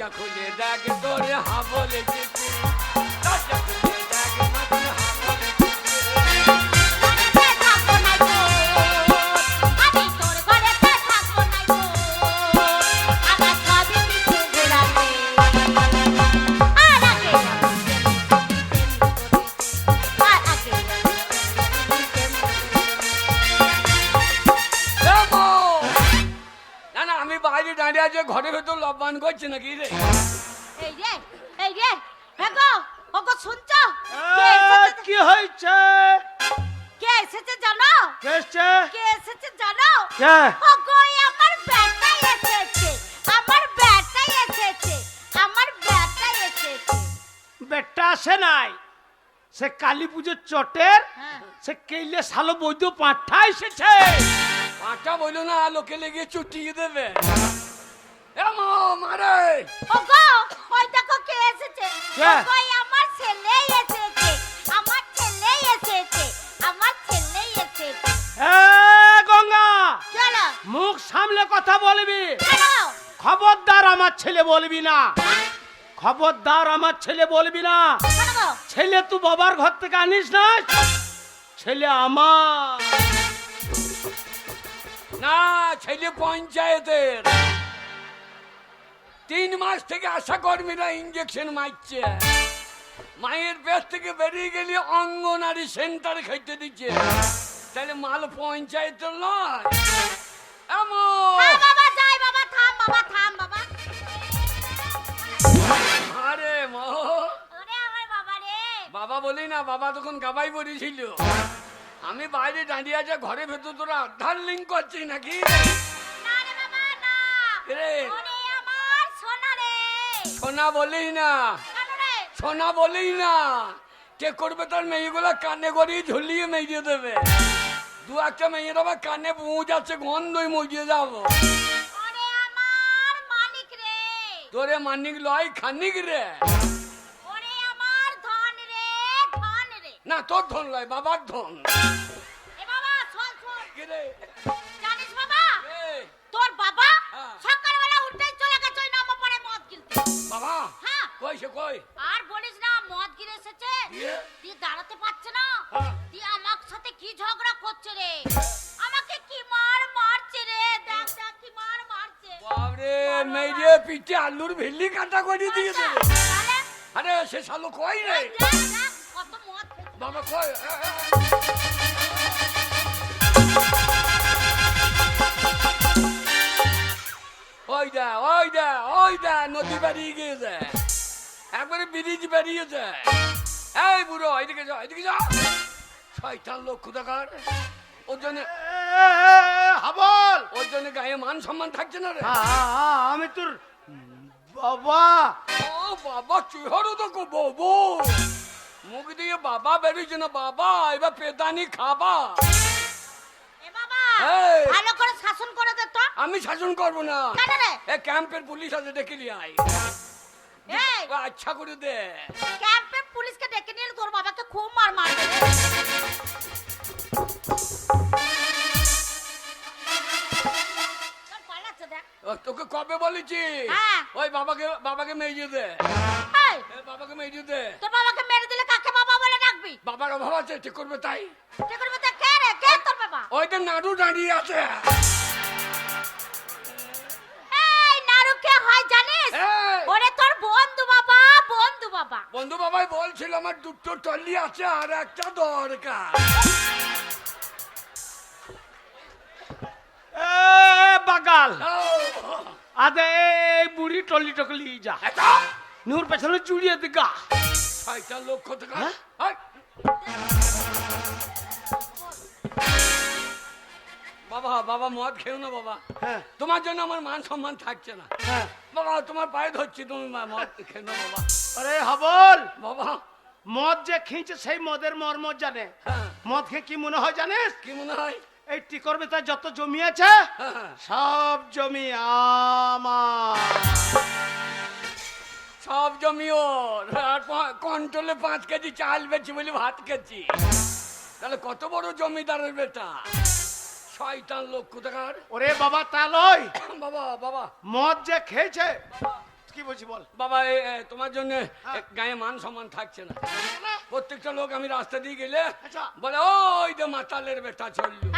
দরজা খুলে দেখ তোরে হাবল এসেছে, দরজা খুলে দেখ নতুন হাবল এসেছে। বাইরে দাঁড়িয়ে আছে, ঘরের ভেতর লব্বান করছে নাকি রে? এই রে এই রে হেগো ওগো শুনছো? কি হয়েছে? কে এসেছে জানো? কে এসেছে? কে এসেছে জানো? কে? ওগো আমার বেটাই এসেছে, আমার বেটাই এসেছে, আমার বেটাই এসেছে। বেটা আসে নাই, সে কালী পুজোর চটের হ্যাঁ। সে কেইলে সালো বৈদ্য পাঁঠা এসেছে। পাঁচটা বললো না, লোকে লেগে চুটিয়ে দেবে। মারে ওগো ওই দেখো কে এসেছে। কে? ওগো আমার ছেলেই এসেছে, আমার ছেলেই এসেছে, আমার ছেলেই এসেছে। এ গঙ্গা, চলো মুখ সামলে কথা বলবি, চলো। খবরদার আমার ছেলে বলবি না, খবরদার আমার ছেলে বলবি না। চলো ছেলে তুই বাবার ঘর থেকে আনিস না, ছেলে আমার না, ছেলে পঞ্চায়েতের। 3 মাস থেকে আশা কর্মীরা ইঞ্জেকশন মারছে, মায়ের পেট থেকে বেরিয়ে গেলে অঙ্গনারী সেন্টারে খেতে দিচ্ছে, তাহলে মাল পঞ্চায়েতের নয়। বাবা যাই, বাবা থাম, বাবা থাম, বাবা। আরে মা, ওরে আমার বাবা রে। বাবা বলি না, বাবা তখন গাবাই পড়েছিল। আমি বাইরে দাঁড়িয়ে আছে, ঘরের ভেতর তোরা আধার লিঙ্ক করছিস নাকি? না রে বাবা না। রে ওরে আমার সোনা রে। সোনা বলেই না, কেন রে? সোনা বলেই না, কে করবে তার মেয়েগুলা কানে গড়িয়ে ঝুলিয়ে মেরিয়ে দেবে। 2-1টা মেয়ের আবার কানে মুজ আছে, গন্ধই মুজিয়ে যাবো। ওরে আমার মানিক রে। তোরে মানিক লয় খানিক রে। ওরে আমার ধন রে, ধন রে। না তোর ধন লয়, বাবার ধন। এ বাবা শোন শোন। কি রে? জানিস বাবা, এই, তোর বাবা হ্যাঁ। সকালবেলা উঠেই চলে গেছে ওই নামপাড়ায় মদ কিনতে। বাবা হ্যাঁ। কই সে কই? আর বলিস না, মদ কিনে এসেছে, দিয়ে? তুই দাঁড়াতে পারছে না, হ্যাঁ। তুই আমার সাথে কি ঝগড়া করছে রে, আমাকে কি মার মারছে রে, দেখ দেখ কি মার মারছে। বাবরে, মেয়ে পিঠে আলুর ভিল্লি কাটা করে দিয়ে দেবে। তাহলে আরে সে শালো কই রে? দেখ দেখ কত মদ খেয়েছে। বাবা কই? ওই দা ওই দা ওই দা, নদী বেরিয়ে গিয়েছে, একবারে ব্রিজ বেরিয়েছে। এই বুড়ো, এদিকে যা, এদিকে যা। শয়তান লোক কোথাকার, ওর জন্য হাবল। ওর জন্য গায়ে মান সম্মান থাকছে না রে। আমি তোর বাবা। ও বাবা, চেহারা দেখো বাবু, মুখ দিয়ে বাবা বেরিয়েছে না, বাবা এবার পেদানি খাবা। এ বাবা এই। ভালো করে শাসন করে দে তো। আমি শাসন করবো না, কেন রে? এ ক্যাম্পের পুলিশ আছে, ডেকে নিয়ে আয়। এই আচ্ছা করে দে। ক্যাম্পের পুলিশকে ডেকে নিয়ে এলে তোর বাবাকে খুব মার মারবে রে। তোর পালাচ্ছে দেখ। ও, তোকে কবে বলেছি? হ্যাঁ। ওই বাবাকে মেয়ে দে। এই, এ, বাবাকে মেয়ে দে। তোর বাবাকে মেরে দিলে কাকে বাবা বলে ডাকবি? বাবার অভাব আছে, ঠিক করবে তাই। ঠিক করবে তো কে রে? কে তোর বাবা? ওই তো নাড়ু দাঁড়িয়ে আছে। এই নারু কে হয় জানিস? এই। ওরে তোর বন্ধু বাবা, বন্ধু বাবা। বন্ধু বাবাই বলছিল আমার 2টো টলি আছে আর একটা দরকার। এ বাগাল, ও, আদে এই বুড়ি টলি টকলি যা, এটা নূর পেছনে চুড়িয়ে দিগা। শয়তান লোক কোথাকার। হ্যাঁ? হাই। বাবা বাবা মদ খেও না বাবা, হ্যাঁ তোমার জন্য আমার মান সম্মান থাকছে না। হ্যাঁ। বাবা তোমার পায়ে ধরছি, তুমি মদ খেও না বাবা। আরে হাবল, বাবা মদ যে খেয়েছে সেই মদের মর্ম জানে। হ্যাঁ, মদ খেয়ে কি মনে হয় জানিস? কি মনে হয়? এই টিকর বেতার যত জমি আছে হ্যাঁ, সব জমি আমার। সব জমি ওর, আর কন্ট্রোলে 5 কেজি চাল বেচি বলে ভাত খেয়েছি। তাহলে কত বড় জমিদারের বেটা, শয়তান লোক কোথাকার। ওরে বাবা তা লয়, বাবা বাবা মদ যে খেয়েছে কি বলছি বল। বাবা তোমার জন্য হ্যাঁ। গায়ে মান সম্মান থাকছে না। প্রত্যেকটা লোক আমি রাস্তা দিয়ে গেলে আচ্ছা। বলে ওই যে মাতালের বেটা চললো।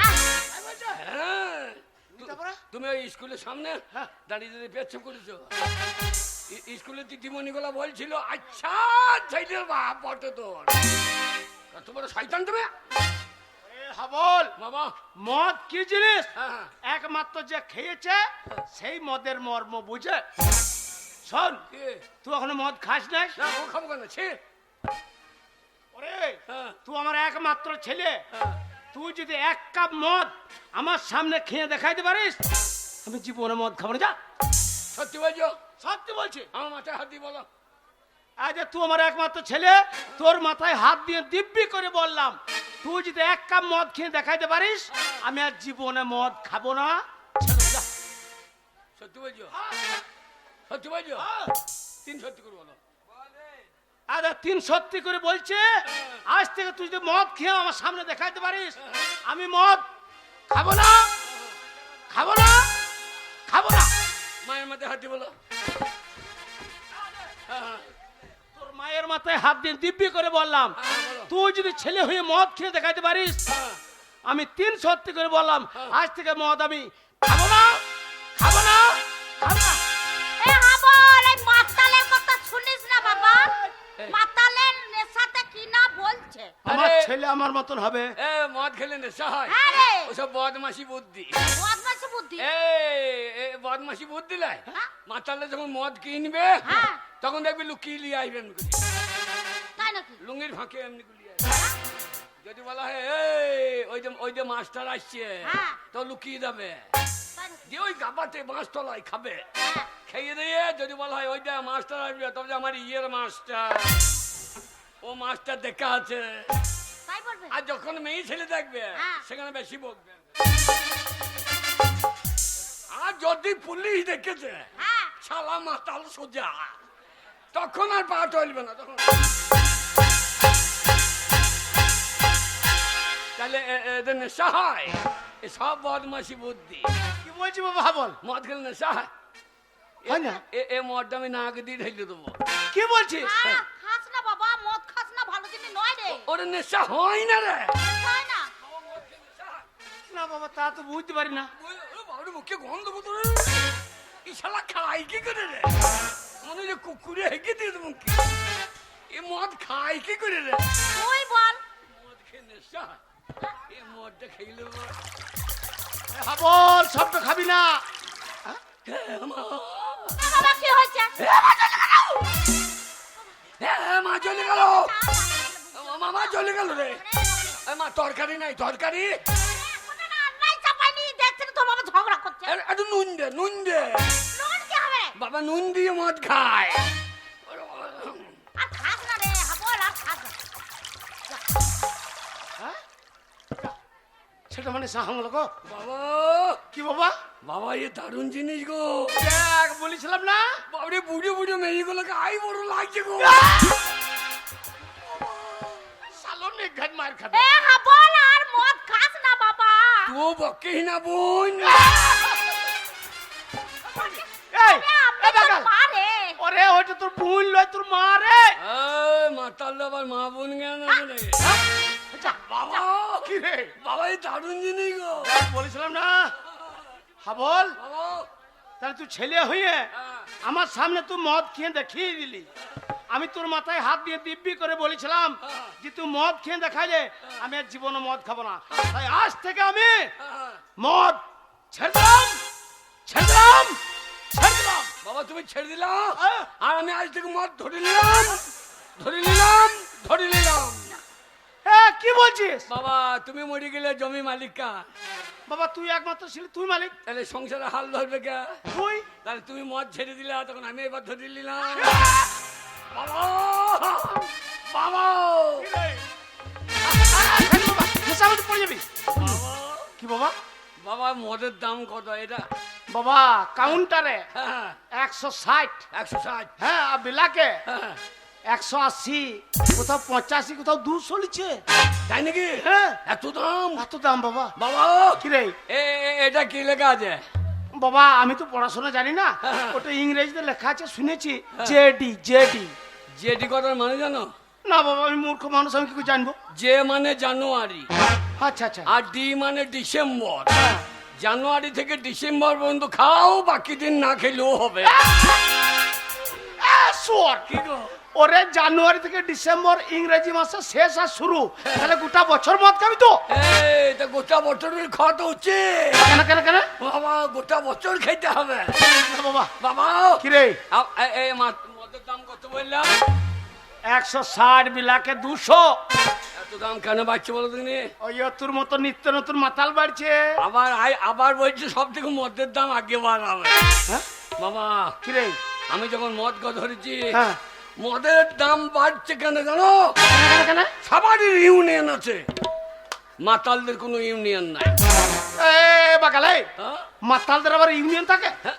তাই বলছে? হ্যাঁ তারপরে? তুমি ওই স্কুলের সামনে হ্যাঁ। দাঁড়িয়ে দাঁড়িয়ে পেচ্ছাপ করেছো। স্কুলের দিদিমণি গুলা বলছিল আচ্ছা ছেলের বাপ বটে তোর। কত বড় শয়তান তুমি এ হাবল, বাবা। মদ কি জিনিস হ্যাঁ। একমাত্র যে খেয়েছে সেই মদের মর্ম বুঝে। শোন, কি? তুই এখনো মদ খাস নাই? না ও খাবো কেন ছে। ওরে হ্যাঁ। তুই আমার একমাত্র ছেলে, হ্যাঁ। তুই যদি এক কাপ মদ আমার সামনে খেয়ে দেখাইতে পারিস আমি জীবনে মদ খাবো না। যা। সত্যি বলছো? সত্যি বলছি। আমার মাথায় হাত দিয়ে বলো। আজ তুই আমার একমাত্র ছেলে, তোর মাথায় হাত দিয়ে দিব্যি করে বললাম তুই যদি এক কাপ মদ খেয়ে দেখাইতে পারিস আমি আর জীবনে মদ খাবো না। যা। সত্যি বলছো? সত্যি বলছো? তিন সত্যি করে বলো। আরে তিন সত্যি করে বলছে, আজ থেকে তুই যদি মদ খেয়ে আমার সামনে দেখাইতে পারিস আমি মদ খাবো না, খাবো না, খাবো না। মায়ের মাথায় হাত দিয়ে বলো। হ্যাঁ, তোর মায়ের মাথায় হাত দিয়ে দিব্যি করে বললাম বলো। তুই যদি ছেলে হয়ে মদ খেয়ে দেখাইতে পারিস হ্যাঁ। আমি তিন সত্যি করে বললাম আজ থেকে মদ আমি খাবো না, খাবো না, খাবো না। এ হাবল, এই মাতালের কথা শুনিস না বাবা? এই। মাতালের নেশাতে কি না বলছে। আমার আরে। ছেলে আমার মতন হবে। এ মদ খেলে নেশা হয়? হ্যাঁ রে, ওসব বদমাসি বুদ্ধি। বদমাশি বুদ্ধি। এ বদমাসি বুদ্ধি লাই। হ্যাঁ? মাতালে যখন মদ কিনবে হ্যাঁ। তখন দেখবি লুকিয়ে লিয়ে আসবেন। তাই নাকি? লুঙ্গির ফাঁকে এমনি গুলিয়ে আসবে। যদি বলা হয় এই ওই যে মাস্টার আসছে হ্যাঁ। তো লুকিয়ে যাবে। তাই নাকি? দিয়ে ওই গাবাতে মাছ তলায় খাবে। হ্যাঁ। খেয়ে দিয়ে যদি বলা হয় ওই যে মাস্টার আসবে তবে যে আমার ইয়ের মাস্টার, ও মাস্টার দেখা আছে। তাই বলবে? আর যখন মেয়ে ছেলে দেখবে হ্যাঁ। সেখানে বেশি বকবে। আর যদি পুলিশ দেখেছে হ্যাঁ। শালা মাতাল সোজা, তখন আর পা চলবে না। তখন তাহলে এদের নেশা হয়। সব বদমাসি বুদ্ধি। কি বলছি বাবা হাবল? মদ খেলে নেশা হয়। হয় না? এ মদটা আমি নাক দিয়ে ঢেলে দেবো। কি বলছিস? হ্যাঁ, খাস না বাবা, মদ খাস না, ভালো জিনিস নয় রে। ওর নেশা হয় না রে। তাই না? না বাবা তা তো বুঝতে পারি না। বাবুর মুখে গন্ধ বোতল। এই শালা খাই কি করে রে? মনে হয় কুকুরে হেঁকে দিয়ে দেবো কি। এ মদ খাই কি করে রে? তুই বল। মদ খেয়ে নেশা হয়। এ মদটা খেলে এ হাবল সব তো খাবি না। বাবা কি হয়েছে? মা চলে গেল। মামা চলে গেল রে। মা তরকারি নাই তরকারি। রান্নায় চাপাইনি, দেখছেন তো বাবা ঝগড়া করছে। একটু নুন দে নুন দে। নুন কি হবে? বাবা নুন দিয়ে মদ খায়। আর খাস না রে হাবল, আর খাস না। হ্যাঁ? সেটা মানে সাহাঙ্গ গো। বাবা কি বাবা? বাবা এ দারুণ জিনিস গো। দেখ বলেছিলাম না। বাবরে বুড়ো বুড়ো মেয়েগুলোকে আই বড় লাগছে গো। সালো নিঘাত মার খাবে। এ হাবল, আর মদ খাস না বাবা। তো বকে না বোন। এই আমি এ তো বাগাল। মারে। ওরে ওইটা তোর বোন লয় তোর মা রে। মাতাল আবার মা বোন জ্ঞান রে। আচ্ছা বাবা কি রে? বাবা এই দারুণ জিনিস গো। দেখ বলেছিলাম না। হাবল বাবা তাহলে তুই ছেলে হয়ে আমার সামনে তুই মদ খেয়ে দেখিয়ে দিলি। আমি তোর মাথায় হাত দিয়ে দিব্যি করে বলেছিলাম যে তুই মদ খেয়ে দেখাইলে আমি আর জীবনে মদ খাবো না। তাই আজ থেকে আমি মদ ছেড়ে দিলাম, ছেড়ে দিলাম, ছেড়ে দিলাম। বাবা তুমি ছেড়ে দিলাম হ্যাঁ। আর আমি আজ থেকে মদ ধরে নিলাম, ধরে নিলাম, ধরে নিলাম। হ্যাঁ কি বলছিস? বাবা তুমি মরে গেলে জমি মালিকা, বাবা তুই একমাত্র ছিলি, তুই মালিক। তাহলে সংসারে হাল ধরবে কে? তুই তাহলে তুমি মদ ছেড়ে দিলে তখন আমি এবার ধরে নিলাম। বাবা বাবা হিসাবে পড়ে যাবি। কি বাবা? বাবা মদের দাম কত এটা? বাবা কাউন্টারে হ্যাঁ 160, 160। হ্যাঁ আর বিলাকে হ্যাঁ 180, কোথাও 85, কোথাও 200 লিখছে। তাই নাকি? হ্যাঁ এত দাম? এত দাম বাবা। বাবা কি রে? এটা কি লেখা আছে? বাবা আমি তো পড়াশোনা জানি না, হ্যাঁ। ওটা ইংরেজিতে লেখা আছে শুনেছি, জেডি জেডি। জেডি কথার মানে জানো? না বাবা আমি মূর্খ মানুষ, আমি কি করে জানবো? জে মানে জানুয়ারি, আচ্ছা আচ্ছা। আর ডি মানে ডিসেম্বর। জানুয়ারি থেকে ডিসেম্বর পর্যন্ত খাও, বাকি দিন না খেলেও হবে। শোন, কি গো? ওরে জানুয়ারি থেকে ডিসেম্বর ইংরেজি মাসে শেষ আর শুরু, তাহলে গোটা বছর মদ খাবি তো? এই তা গোটা বছরের খাওয়া তো হচ্ছে। কেন কেন কেন? বাবা গোটা বছর খেতে হবে। না বাবা। বাবা কি রে? এই মদের দাম কত বললাম? 160 বিলাকে 200। এত দাম কেন বাড়ছে বলো তুমি? ওই তোর মতো নিত্য নতুন মাতাল বাড়ছে। আবার বলছে সব থেকে মদের দাম আগে বাড়াবে। হ্যাঁ বাবা কি রে? আমি যখন মদ ধরেছি, হ্যাঁ মদের দাম বাড়ছে কেন জানো? কেন কেন? সবারই ইউনিয়ন আছে, মাতালদের কোনো ইউনিয়ন নাই। এ বাগালে, হ্যাঁ? মাতালদের আবার ইউনিয়ন থাকে? হ্যাঁ?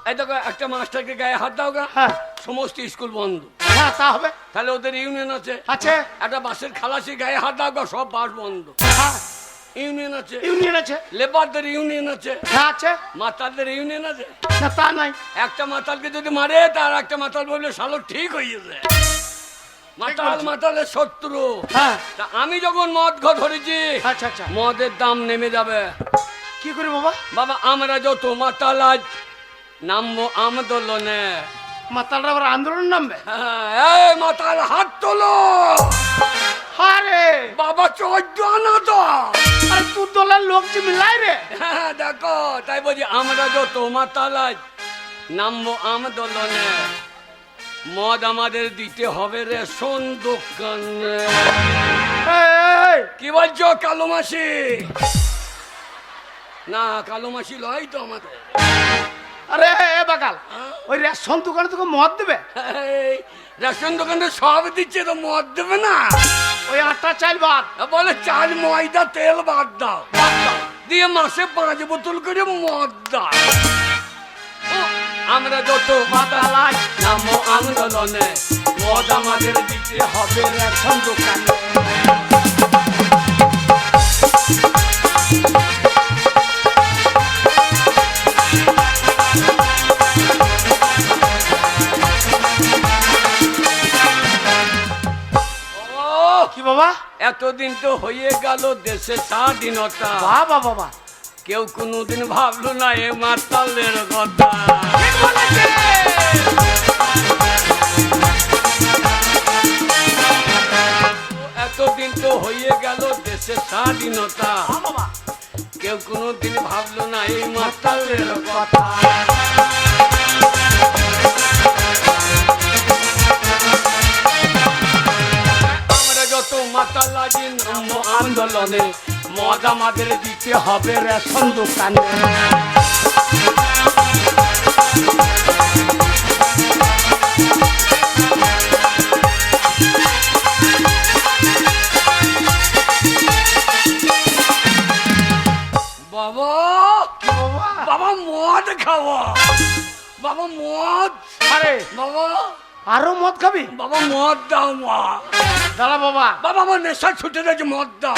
এই দেখো একটা মাস্টারকে গায়ে হাত দাও গা, হ্যাঁ সমস্ত স্কুল বন্ধ। হ্যাঁ তা হবে। তাহলে ওদের ইউনিয়ন আছে। আছে। একটা বাসের খালাসি গায়ে হাত দাও গা, সব বাস বন্ধ। হ্যাঁ ইউনিয়ন আছে। ইউনিয়ন আছে। লেবারদের ইউনিয়ন আছে। হ্যাঁ আছে। মাতালদের ইউনিয়ন আছে। না তা নাই। একটা মাতালকে যদি মারে, তার একটা মাতাল বললে শালো ঠিক হয়ে যায়। মাতাল মাতালের শত্রু। হ্যাঁ তা আমি যখন মদ ধরেছি, আচ্ছা আচ্ছা। মদের দাম নেমে যাবে। কি করে বাবা? বাবা আমরা যত মাতাল আজ নামবো আন্দোলনে। মাতালরা আবার আন্দোলন নামবে? হ্যাঁ, এই মাতাল হাত তোলো। আরে বাবা 14 আনা তো। আরে তুই দলের লোক যে মিলাই রে। হ্যাঁ দেখো, তাই বলছি আমরা যত মাতাল আজ নামবো আন্দোলনে। মদ আমাদের দিতে হবে রেশন দোকানে। এই, কি বলছো কালো মাসি? না কালো মাসি লয় তো আমাদের। আরে এ বাগাল, ওই রেশন দোকানে তোকে মদ দেবে? এই, রেশন দোকানে সব দিচ্ছে, তো মদ দেবে না? ওই আটা চাল বাদ। বলে চাল ময়দা তেল বাদ দাও, দিয়ে মাসে 5 বোতল করে মদ দাও। ও, আমরা যত মাতাল আজ নামো আন্দোলনে, মদ আমাদের দিতে হবে রেশন দোকানে। কি বাবা? এতদিন তো হয়ে গেল দেশে স্বাধীনতা, বাবা বাবা কেউ কোনোদিন ভাবলো না এ মাতালের কথা। এতদিন তো হয়ে গেল দেশে স্বাধীনতা, বাবা কেউ কোনোদিন ভাবলো না এই মাতালের কথা। আমরা যত মাতাল আজি নামবো আন্দোলনে, মদ আমাদের দিতে হবে রেশন দোকানে। বাবা কি বাবা? বাবা মদ খাওয়া, বাবা মদ। আরে বাবা আরো মদ খাবি? বাবা মদ দাও মা। দাঁড়া বাবা। বাবা আমার নেশা ছুটে গেছে, মদ দাও।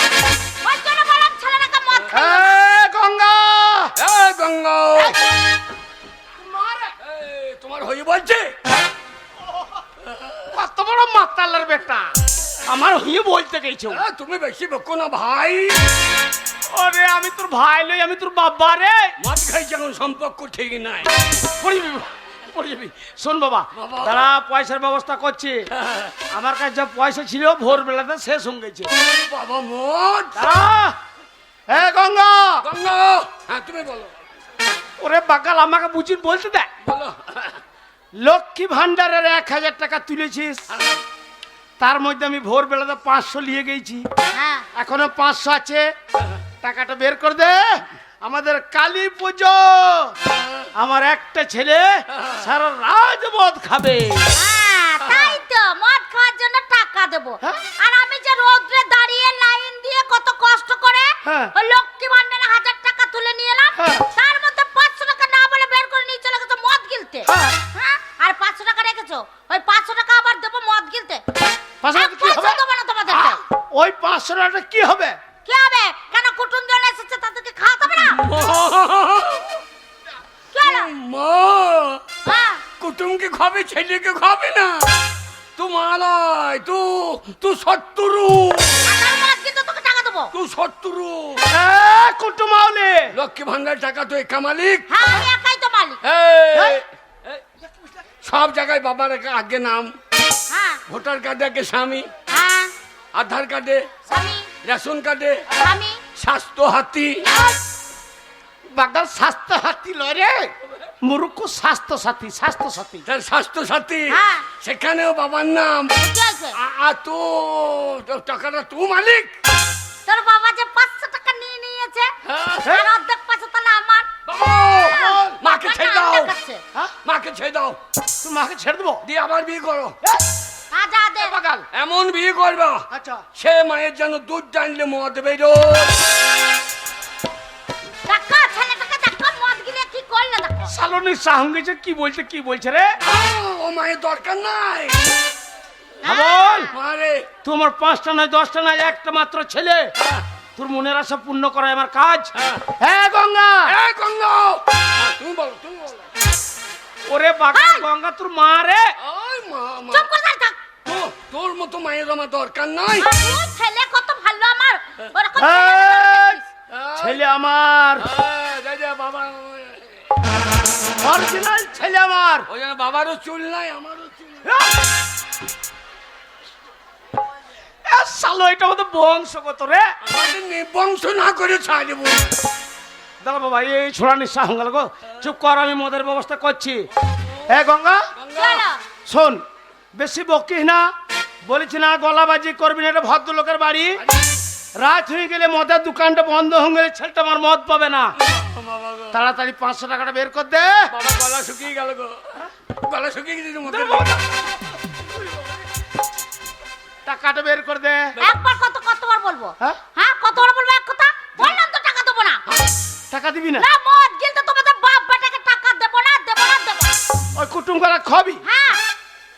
ওই জন্য বললাম ছেলেটাকে মদ এ গঙ্গা, এ গঙ্গা, তোমার হয়ে বলছে? কত বড় মাতালের বেটা, আমার হয়ে বলতে গেছো। তুমি বেশি বকো না ভাই। আরে আমি তোর ভাই লই, আমি তোর বাবা রে। মদ খাইছে এখন সম্পর্ক ঠিক নাই। পড়ে যাবি, পড়ে যাবি। শোন বাবা, বাবা। তারা পয়সার ব্যবস্থা করছে। আমার কাছে যা পয়সা ছিল ভোরবেলাতে শেষ হয়ে গেছে। বাবা মদ। এ গঙ্গা, গঙ্গা, হ্যাঁ তুমি বলো। ওরে বাকাল আমাকে বুঝি বলতে দে। বলো। লক্ষ্মী ভান্ডারের 1000 টাকা তুলেছিস, তার মধ্যে আমি ভোরবেলাতে 500 নিয়ে গেছি, হ্যাঁ এখনো 500 আছে। টাকাটা বের করে দে, আমাদের কালী পুজো। আমার একটা ছেলে সারা রাত মদ খাবে। হ্যাঁ, তাই তো মদ খাওয়ার জন্য টাকা দেবো। হ্যাঁ? আর আমি যে রোদ্রে দাঁড়িয়ে লাইন দিয়ে কত কষ্ট করে হ্যাঁ। ওই লক্ষ্মী ভান্ডারে 1000 টাকা তুলে নিয়ে এলাম, হ্যাঁ। তার মধ্যে 500 টাকা না বলে বের করে নিয়ে চলে গেছো মদ গিলতে। হ্যাঁ। হ্যাঁ, আর 500 টাকা রেখেছো, ওই 500 টাকা আবার দেবো মদ গিলতে। 500 টাকা কি হবে? পয়সা দেবো না তোমাদেরকে। ওই 500 টাকা কি হবে? কি হবে? কেন কুটুমজন এসেছে, তাদেরকে খাওয়াতে হবে না? কুটুমকে খাবে ছেলেকে খাবে না তু মালাই তু শত্রু আমার মদ কিন্তু তোকে টাকা দেবো। তু শত্রু কুটুমাউলে লক্ষ্মী ভান্ডার টাকা তো একা মালিক হ্যাঁ আমি একাই তো মালিক। এই, এই, সব জায়গায় বাবার আগে নাম হ্যাঁ ভোটার কার্ডে আগে স্বামী হ্যাঁ আধার কার্ডে স্বামী রেশন কার্ডে স্বামী স্বাস্থ্য হাতি বাগাল স্বাস্থ্য সাথী লয় রে মুরুক্ষ স্বাস্থ্য সাথী স্বাস্থ্য সাথী তার স্বাস্থ্য সাথী হ্যাঁ। সেখানেও বাবার নাম কি আছে? তো টাকাটা তু মালিক তোর বাবা যে 500 টাকা নিয়ে নিয়েছে হ্যাঁ। আর অর্ধেক পয়সা তাহলে আমার। বাবা, মাকে ছেড়ে দাও আমার কাছে। হ্যাঁ মাকে ছেড়ে দাও তুই মাকে ছেড়ে দেবো দিয়ে আবার বিয়ে করো যা দে। বাগাল এমন বিয়ে করবা আচ্ছা সে মায়ের যেন দুধ টানলে মদ বেরো টাকা ছেলেটাকে দেখো মদ গিলে কি করলে দেখো। সালনি সাহঙ্গেছে কি বলছে রে ও মায়ের দরকার নাই বল মারে তোমার 5টা নয় 10টা নয় একটা মাত্র ছেলে তোর মনের আশা পূর্ণ করা আমার কাজ হ্যাঁ গঙ্গা এই গঙ্গা তুমি বলো ওরে বাগাল গঙ্গা তোর মা রে ওই মা চুপ করে দাঁড়িয়ে থাক। তোর মতো মায়ের আমার দরকার নাই তুই ছেলে কত ভালো আমার ওরকম এই, ছেলে আমার যা বাবা অরিজিনাল ছেলে আমার ওই জন্য বাবারও চুল নাই আমারও চুল নাই। সালো এটা মতো বংশগত রে আমাদের নিবংশ না করে ছাড়বো দাদা বাবা এই ছোড়া নিঃশ্বাস গেল গো চুপ কর আমি মদের ব্যবস্থা করছি হ্যাঁ গঙ্গা চলো। শোন বেশি বকিস না বলেছি না গলাবাজি করবি না এটা ভদ্রলোকের বাড়ি রাত হয়ে গেলে মদের দোকানটা বন্ধ হয়ে গেলে ছেলেটা আমার মদ পাবে না বাবা গো তাড়াতাড়ি 500 টাকাটা বের কর দে বাবা গলা শুকিয়ে গেল গো গলা শুকিয়ে গেছে মধ্যে টাকাটা বের কর দে একবার কতবার বলবো হ্যাঁ? হ্যাঁ কতবার বলবো এক কথা বললাম তো টাকা দেবো না। টাকা দিবি না না মদ গিলতে তোমাদের বাপ বেটাকে টাকা দেবো না দেবো না দেবো না। ওই কুটুম করা খাবি হ্যাঁ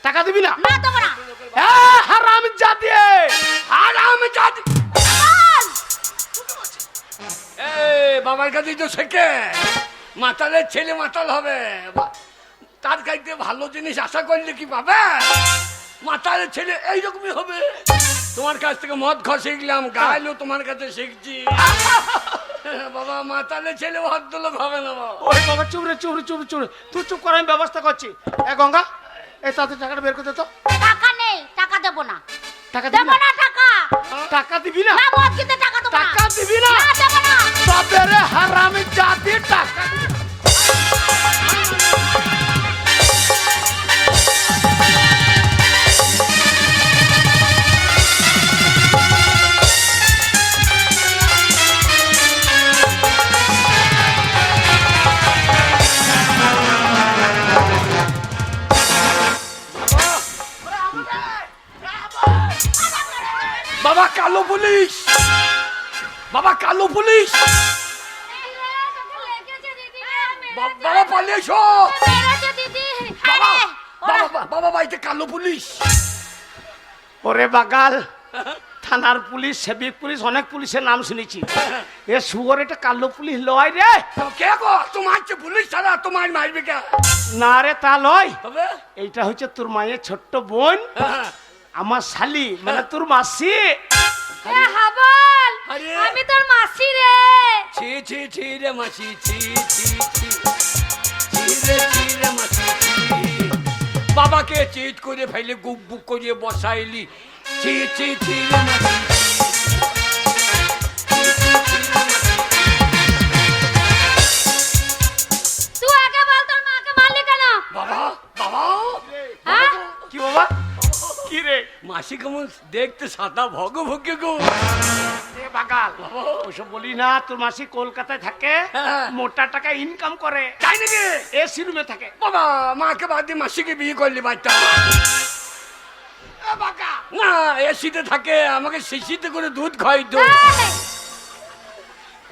টাকা দিবি না না দেবো না। হারাম জাতি হারাম জাতি বল। এই বাবার কাছেই তো শেখে মাতালের ছেলে মাতাল হবে তার কাছে ভালো জিনিস আশা করলে কি পাবে মাতালের ছেলে এইরকমই হবে তোমার কাছ থেকে মদ খাওয়া শিখলাম গাইলেও তোমার কাছে শিখছি বাবা মাতালের ছেলে ভদ্রলোক হবে না বাবা ওই বাবা চুপ রে তুই চুপ কর আমি ব্যবস্থা করছি এ গঙ্গা এই তাতে টাকাটা বের করতে তো টাকা নেই টাকা দেবো না টাকা দিবি দেবো না না টাকা টাকা দিবি না না মদ গিলতে টাকা দেবো না টাকা দিবি না না দেবো না। তবে রে হারামি জাতি টাকা দিবি না। বাবা কালো পুলিশ বাবা কালো পুলিশ বাবা পালিয়ে এসো বাবা বাবা বাবা বাড়িতে কালো পুলিশ ওরে বাগাল থানার পুলিশ সেবিক পুলিশ অনেক পুলিশের নাম শুনেছি এ শুয়োর এটা কালো পুলিশ লয় রে তো কে গো তোমার যে পুলিশ ছাড়া তোমার মারবে কে না রে তা লয় হবে এইটা হচ্ছে তোর মায়ের ছোট্ট বোন আমার শালি মানে তোর মাসি হাবল আরে। আমি তোর মাসি রে। ছি ছি ছি রে মাসি ছি ছি ছি ছি রে মাসি ছি বাবাকে চিট করে ফেলে গুপ বুক করে বসাইলি ছি ছি ছি রে মাসি তুই আগে বল তোর মাকে মারলি কেন? বাবা বাবা হ্যাঁ? কি বাবা কি রে মাসি কেমন দেখতে সাদা ভগ ভগে গো এ বাগাল ওসব বলি না তোর মাসি কলকাতায় থাকে হ্যাঁ। মোটা টাকা ইনকাম করে তাই নাকি এসি রুমে থাকে বাবা মাকে বাদ দিয়ে মাসিকে বিয়ে করলি বাচ্চা না এসিতে থাকে আমাকে শিশিতে করে দুধ খাই তো এই,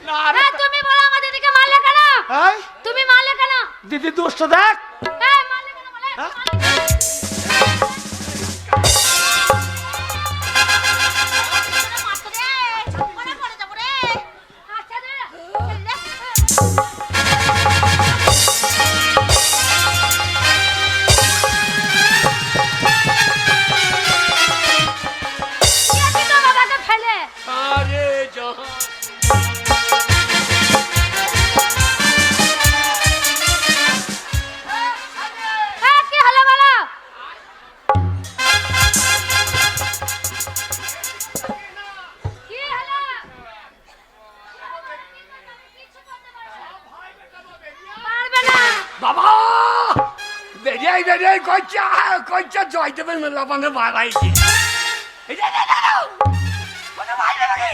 না রে এই, তুমি বলো আমার দিদিকে মারলে কেন? এই, তুমি মারলে কেন? দিদি দোষটা দেখ এই, মারলে কেন বলে? হ্যাঁ? মারতে রে, ওরে মরে যাবো রে। আচ্ছা রে, ছেলে। এই রে রে কইছা কইছা জয়দেবের মেলা বানে বাড়াইছে এই যে কোন বাইরে লাগে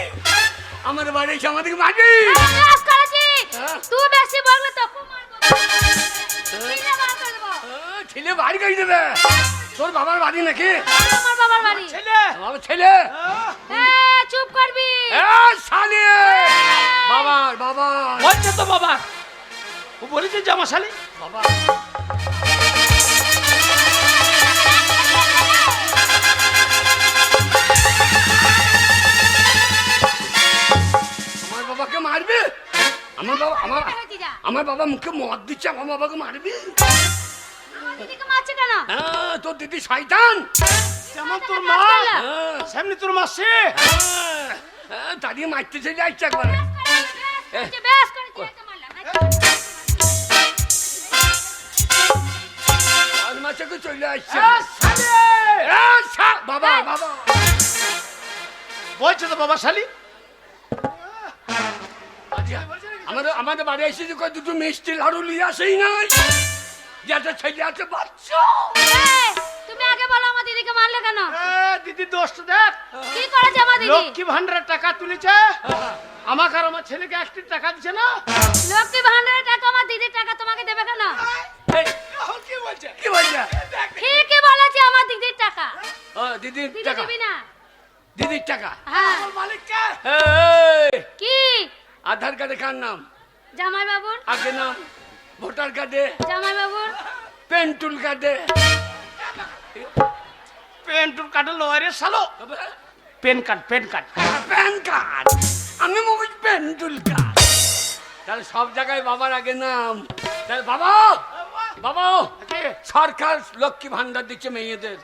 আমার বাড়ি আমাদেরকে মারবি ক্লাস করেছি হ্যাঁ। তুই বেশি বললে তো খুব মারবো তুই না বার করে দেবো ছেলে বাড়ি গাই দেবে তোর বাবার বাড়ি নাকি আমার বাবার বাড়ি ছেলে আমার ছেলে চুপ করবি শালি বাবার বাবার বলছে তো বাবা ও বলেছে যে আমার শালি বাবা আমার বাবাকে মারবি আমার বাবা আমার বাবা মুখে মদ দিচ্ছে আমার বাবাকে মারবি দিদিকে মারছে কেন তোর দিদি শয়তান যেমন তোর মা হ্যাঁ, সামনে তোর মাসে দাঁড়িয়ে মারতে চলে যাচ্ছে একবার বেশ করেছি একটা মারলাম আর মাসে চলে আসছে শালি বাবা বাবা বলছে তো বাবা শালি আমাদের বাড়ি এসে যে কয় দুটো মিষ্টি লাড়ু লিয়ে আসেই নাই যেটা ছেলে আছে বাচ্চা তুমি আগে বলো আমার দিদিকে মারলে কেন দিদি দোস্ত দেখ কি করেছে আমার দিদি লক্ষ্মী ভান্ডারের টাকা তুলেছে আমাকে আর আমার ছেলেকে 1 টাকা দিচ্ছে না লক্ষ্মী ভান্ডারের টাকা আমার দিদির টাকা তোমাকে দেবে কেন এই, কি বলছে কি বলছে ঠিকই বলেছি আমার দিদির টাকা দিদির দিদি টাকা দিবি না দিদির টাকা হ্যাঁ মালিককে এই, কি আধার কার্ডে কার নাম জামাই বাবুর আগে নাম ভোটার কার্ডে জামাই বাবুর পেন্টুল কার্ডে পেন্টুর কার্ড লোয়ারে সালো পেন কার্ড প্যান কার্ড আমি মুখ পেন্টুল কার্ড তাহলে সব জায়গায় বাবার আগে নাম তাহলে বাবা বাবা সরকার লক্ষ্মী ভান্ডার দিচ্ছে মেয়েদের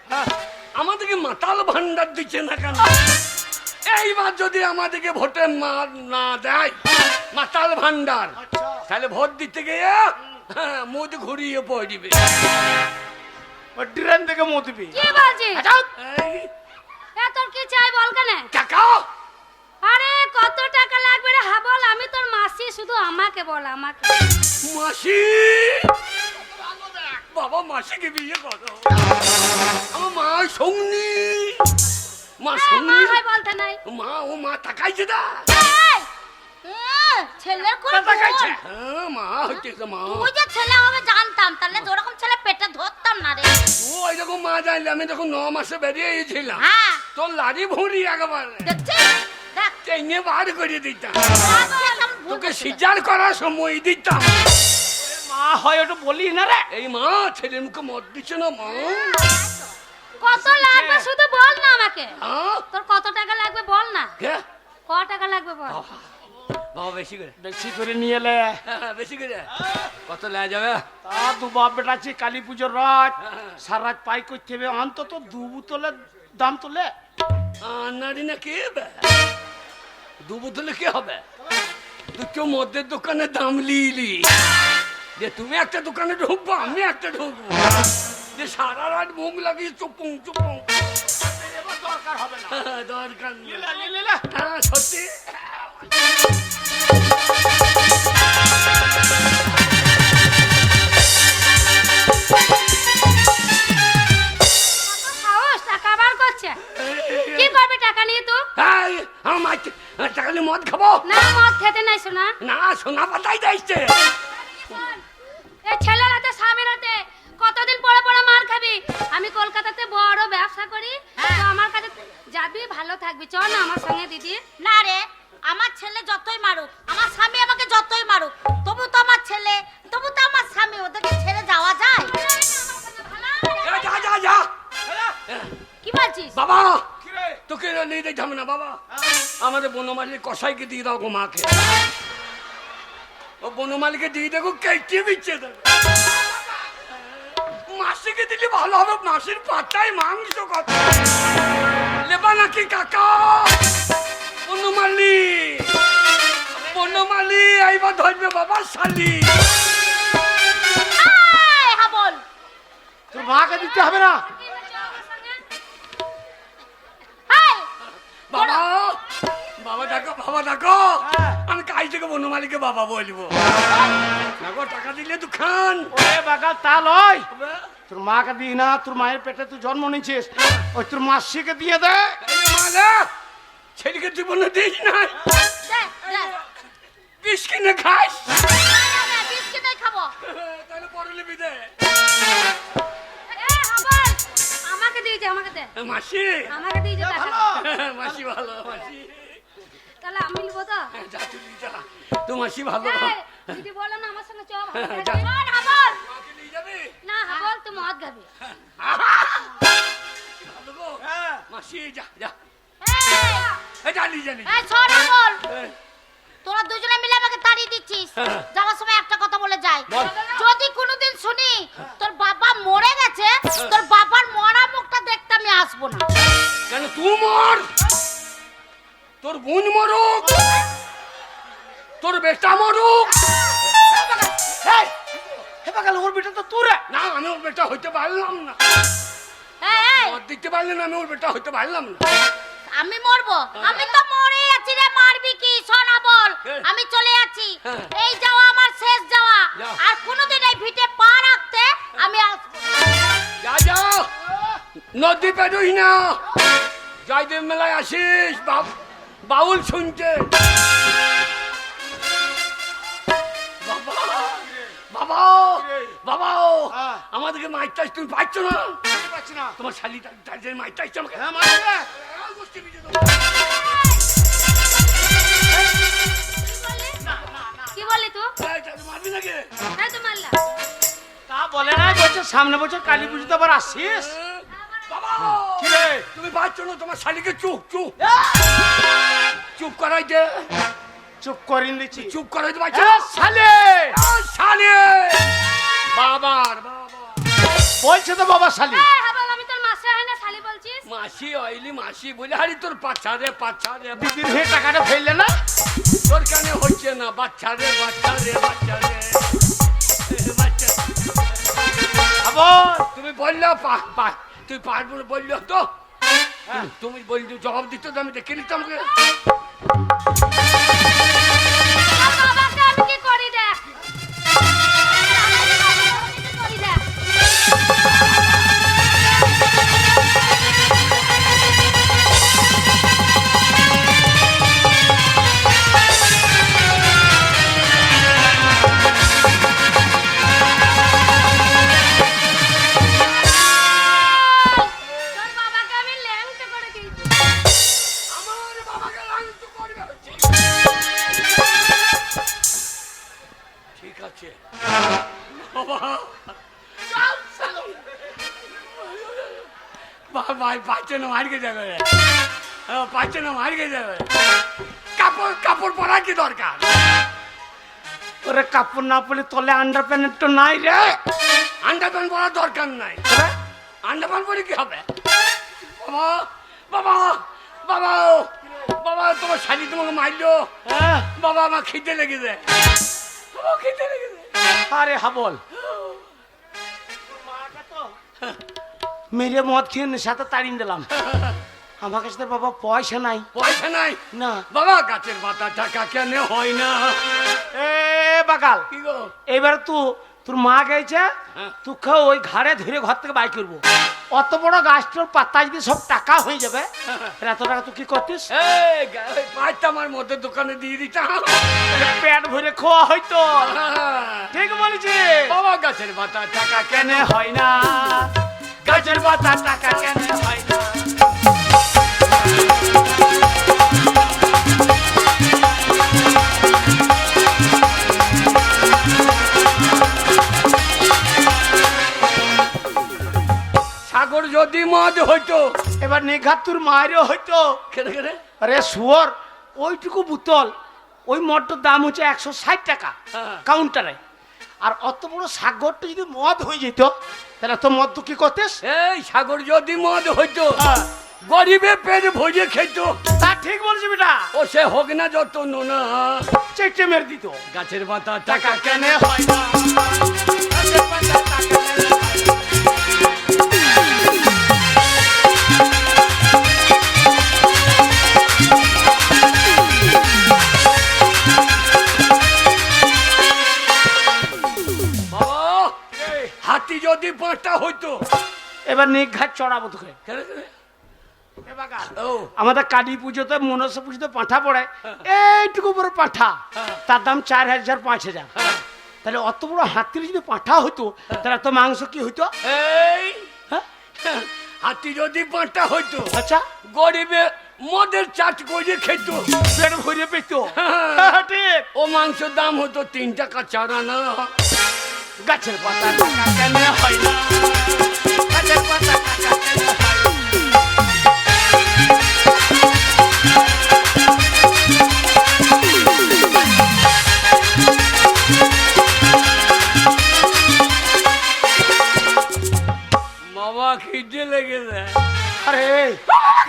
আমাদেরকে মাতাল ভান্ডার দিচ্ছে না কেন এইবার যদি আমাদেরকে ভোটে না দেয় মাতাল ভান্ডার তাহলে ভোট দিতে গিয়ে মুখ ঘুরিয়ে পড়িবে ড্রেন থেকে মতবি কি বলছিস এই, তোর কি চাই বল কেন টাকা আরে কত টাকা লাগবে রে হাবল আমি তোর মাসি শুধু আমাকে বল আমাকে মাসি বাবা মাসিকে বিয়ে করো আমার মা সঙ্গনি মা মা সঙ্গনি হয় বলতে নাই মা তাকাইছে না ছেলের কোন তাকাইছে হ্যাঁ মা হচ্ছে মা তুই যে ছেলে হবে জানতাম তাহলে যেরকম ছেলে পেটে ধরতাম না রে ওই রকম মা জানলে আমি তখন 9 মাসে বেরিয়ে গেছিলাম হ্যাঁ তোর লাড়ি ভুঁড়ি একেবারে দেখছিস দেখ টেনে বার করে দিতাম তোকে তোকে সিজার করার সময় দিতাম মা হয় ওটা বলি না রে এই মা ছেলের মুখে মদ দিচ্ছে না মা কত লাগবে শুধু বল না আমাকে হ্যাঁ তোর কত টাকা লাগবে বল না কে? ক টাকা লাগবে বল বাবা বেশি করে বেশি করে নিয়ে এলে বেশি করে কত লেয়া যাবে তা দু বাপ বেটা আছে কালী পুজোর রাত সারা রাত পাই করতে হবে অন্তত 2 বোতলের দাম তোলে নারী না কে বে? 2 বোতলে কি হবে দুটো মদের দোকানে দাম লিলি যে তুমি একটা দোকানে ঢুকবো আমি একটা ঢুকবো যে সারা রাত মুখ লাগিয়ে চুপুং চুপুং দরকার হবে না দরকার নেই। লে হ্যাঁ সত্যি সাহস টাকা বার করছে কি করবে টাকা নিয়ে তুই এই, আমার টাকা নিয়ে মদ খাবো না মদ খেতে নাই শোনা না সোনা পাতাই দিচ্ছে এই ছেলের হাতে স্বামীর হাতে কতদিন পরে পরে মার খাবি আমি কলকাতাতে বড় ব্যবসা করি তো আমার কাছে যাবি ভালো থাকবি চল না আমার সঙ্গে দিদি না রে আমার ছেলে যতই মারুক আমার স্বামী আমাকে যতই মারুক তবু তো আমার ছেলে তবু তো আমার স্বামী ওদেরকে ছেড়ে যাওয়া যায় যা যা যা কি বলছিস বাবা তোকে নিয়ে যেতে হবে না বাবা আমাদের বনমালীর কষাইকে দিয়ে দাও গো মাকে ও বনমালীকে দিয়ে দেখো কেটে বিচ্ছে দেবে মাসিকে দিলে ভালো হবে মাসির পাতায় মাংস কত লেবা নাকি কাকা বনমালী বনমালী এইবার ধরবে বাবা শালি হ্যাঁ বল তোর মাকে দিতে হবে না বাবা বাবা দেখো আমি কাজ থেকে বনমালীকে বাবা বলবো দেখো টাকা দিলে তো খান ওরে বাগাল তা লয় তোর মাকে দিই না, তোর মায়ের পেটে তুই জন্ম নিয়েছিস, ওই তোর মাসিকে দিয়ে দে। এই যে মালা, ছেলেকে জীবনে দিস না, দে, দে। বিষ কিনে খাস। না, না, বিস্কিটই খাবো। তাহলে পরে নিবি দে। এ হাবল, আমাকে দিয়েছে, আমাকে দে, মাসি, আমাকে দিয়েছে টাকা। মাসি ভালো, মাসি। তাহলে আমি নিবো তো? যা তুই যা, তো মাসি ভালো। এই, দিদি বলো না আমার সঙ্গে চল, ভালো যা। থাকবি। চল, হাবল। মাকে নিয়ে যাবি? না হাবল, তুই মদ খাবি। ভালো গো। হ্যাঁ। মাসি যা যা, এই, এই জানি জানি। এই, শোন আমল। এই, তোরা দুজনে মিলে আমাকে তাড়িয়ে দিচ্ছিস। হ্যাঁ। যাওয়ার সময় একটা কথা বলে যাই, বল। যদি কোনোদিন শুনি তোর বাবা মরে গেছে, তোর বাবার মরা মুখটা দেখতে আমি আসবো না। কেন তুই মর, তোর বোন মরুক, তোর বেটা মরুক। এই, হে বাগাল, ওর বেটা তো তোর। না আমি ওর বেটা হইতে পারলাম না, এই, এই, মদ দিতে পারলে না, আমি ওর বেটা হইতে পারলাম না। আমি মরবো? আমি তো মরে আছি রে, মারবি কি? শোনা বল, হ্যাঁ। আমি চলে যাচ্ছি। হ্যাঁ। এই যাওয়া আমার শেষ যাওয়া, যাও। আর কোনোদিন এই ভিটে পা রাখতে আমি আসবো না। যা যা, নদী পেরোই না, জয়দেব মেলায় আসিস বাউল শুনতে। বাবা বাবা বাবা, হ্যাঁ। আমাদেরকে মাইটাস তুমি পাচ্ছ না, পাচ্ছি না। তোমার শালিটা মাইটাস আমাকে। হ্যাঁ, মারবি রে। গোষ্ঠী বিজয় দেবো। কি বললি তুই? মারবি নাকি? হ্যাঁ তো মারলা। তা বলে না, বলছে সামনে বছর কালী পুজোতে আবার আসিস। বাবা কি রে? তুমি পাচ্ছ না, তোমার শালিকে চুপ চুপ চুপ করাই দে, চুপ করিন দিচ্ছি। চুপ করাই দে পাচ্ছ এ, শালে শালি বাবার বাবা। বলছে তো বাবা শালি। এই হাবল, আমি তোর মাসে হয় না শালি বলছিস? মাসি অইলি মাসি বলে, হারি তোর বাচ্চা রে বাচ্চা রে, দিদির হয়ে টাকাটা ফেললে না। তোর কেন হচ্ছে না, বাচ্চা রে বাচ্চা রে বাচ্চা রে বাচ্চা। আবার তুমি বললো তুই পারবো না বললো তো, তুমি বললি জবাব দিত তো, আমি দেখে নিতাম আমাকে। আর বাবাকে আমি কি করি দেখ, আমি কি করি দেখ। তোর বাবাকে আমি ল্যাংটা করে দিয়েছি। আমার বাবাকে লাঞ্ছ করবে হচ্ছে। ঠিক আছে বাবা, বাবা পাচ্ছে না, মার গিয়ে যাবে, পাচ্ছে না, মার গিয়ে যাবে। কাপড় কাপড় পরা কি দরকার? ওরে কাপড় না পরে তলে আন্ডার প্যান্ট তো নাই রে। আন্ডার প্যান্ট পরার দরকার নাই, আন্ডার প্যান্ট পরে কি হবে? বাবা বাবা বাবা বাবা, তোমার শাড়ি তোমাকে মারলো। হ্যাঁ। বাবা আমার খিদে লেগেছে, বাবা খিদে লেগেছে। আরে হাবল, মেরে মদ খেয়ে নেশাতে তাড়িয়ে দিলাম। আমার কাছে তো বাবা পয়সা নাই। পয়সা নাই না। বাবা, গাছের পাতা টাকা কেন হয় না? এ বাগাল, কি গো? এবার তোর মা গেছে, হ্যাঁ। তোকে ওই ঘাড়ে ধরে ঘর থেকে বাই করবো। অত বড় গাছটার পাতা যদি সব টাকা হয়ে যাবে, এত টাকা তুই কি করতিস? এই পাঁচটা আমার মধ্যে দোকানে দিয়ে দিতাম। পেট ভরে খাওয়া হয়তো। হ্যাঁ। ঠিক বলেছি। বাবা, গাছের পাতা টাকা কেন কেন হয় না? গাছের পাতা টাকা কেন হয় না? সাগর যদি মদ হইতো। এবার নিঘাত তোর মায়েরও হয়তো। কেনে কেনে? আরে শুয়োর, ওইটুকু বোতল, ওই মদটার দাম হচ্ছে 160 টাকা হ্যাঁ। কাউন্টারে। আর অত বড় সাগরটা যদি মদ হয়ে যেত, তাহলে তো মদ তো কি করতিস? এই সাগর যদি মদ হইতো, হ্যাঁ। গরিবে পেট ভরে খেত। তা ঠিক বলছি বেটা। ও সে হোক না যত নোনা, চেটে মেরে দিত। গাছের পাতা টাকা টাকা কেন হয় না? গাছের পাতা টাকা কেন হয় না? বাবা, হাতি যদি যদি 5টা হইতো। এবার নিঘাত চড়াবো তোকে। কেন, কেন? এ বাবা, ও আমাদের কালী পুজোতে মনসা পুজোতে পাঁঠা পড়ে, এইটুকু বড় পাঁঠা, তার দাম 4,000 5,000। তাহলে অত বড় হাতির যদি পাঁঠা হইতো তাহলে তো মাংস কি হইতো? এই হ্যাঁ? হাতি যদি 5টা হইতো, আচ্ছা, গরিবে মদের চাট করে খেত, পেট ভরে পেতো। ঠিক। ও মাংসের দাম হতো 3 টাকা 4 আনা। গাছের পাতা টাকা কেন হয় না? গাছের পাতা টাকা কেন হয় না? বাবা খিদে লেগেছে, আরে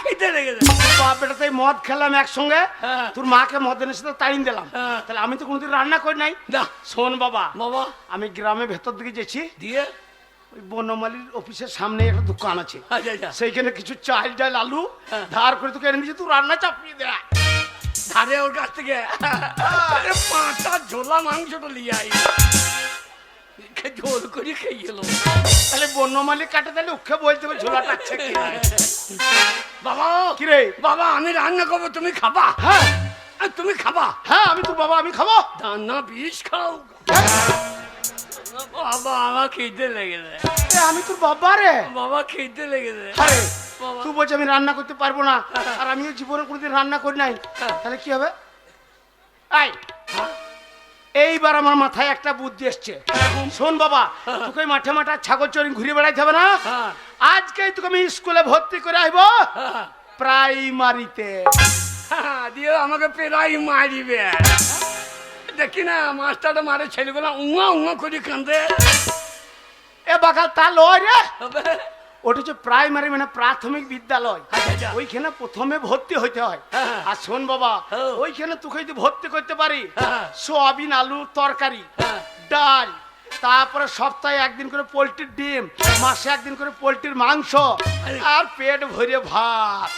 খিদে লেগেছে। বাপ বেটা তাই মদ খেলাম একসঙ্গে, হ্যাঁ। তোর মাকে মদের সাথে তাড়িয়ে দিলাম। হ্যাঁ। তাহলে আমি তো কোনোদিন রান্না করি নাই। না শোন বাবা, বাবা, আমি গ্রামে ভেতর দিকে গেছি, দিয়ে ওই বনমালীর অফিসের সামনে একটা দোকান আছে, আচ্ছা আচ্ছা, সেইখানে কিছু চাল ডাল আলু হ্যাঁ। ধার করে তোকে এনে দিয়েছি, তুই রান্না চাপিয়ে দে। ধারে ওর কাছ থেকে 5টা ঝোলা মাংসটা লিয়ে আই, ঝোল করে খেয়ে গেল। তাহলে বনমালী কাটে, তাহলে ওকে বলতে হবে ঝোলা টাচ্ছে কি না। বাবা কি রে? বাবা, আমি রান্না করবো, তুমি খাবা? হ্যাঁ তুমি খাবা? হ্যাঁ, আমি তোর বাবা, আমি খাবো। দানা বিষ খাও। বাবা আমার খিদে লেগেছে, এ, আমি তোর বাবা রে। বাবা খিদে লেগেছে। আরে বাবা। তুই বলছি আমি রান্না করতে পারবো না, আর আমিও জীবনে কোনোদিন রান্না করি নাই, তাহলে কি হবে? আই, এইবার আমার মাথায় একটা বুদ্ধি এসছে। শোন বাবা, তোকে ওই মাঠে মাঠে ছাগল চড়ি ঘুরে বেড়াইতে হবে না। হ্যাঁ। আজকেই তোকে আমি স্কুলে ভর্তি করে আসবো, হ্যাঁ, প্রাইমারিতে। হ্যাঁ, দিয়ে আমাকে পেরাই মারিবে। দেখি না মাস্টারটা মারে ছেলেগুলো উঙা উঙা করে কান্দে। এ বাকাল তা লয় রে, হবে? ওটা হচ্ছে প্রাইমারি মানে প্রাথমিক বিদ্যালয়। আচ্ছা, আচ্ছা। ওইখানে প্রথমে ভর্তি হইতে হয়। হ্যাঁ। আর শোন বাবা, হ্যাঁ। ওইখানে তোকে যদি ভর্তি করতে পারি, হ্যাঁ। সোয়াবিন আলুর তরকারি, হ্যাঁ। ডাল, তারপরে সপ্তাহে একদিন করে পোলট্রির ডিম, মাসে একদিন করে পোলট্রির মাংস, আর পেট ভরে ভাত।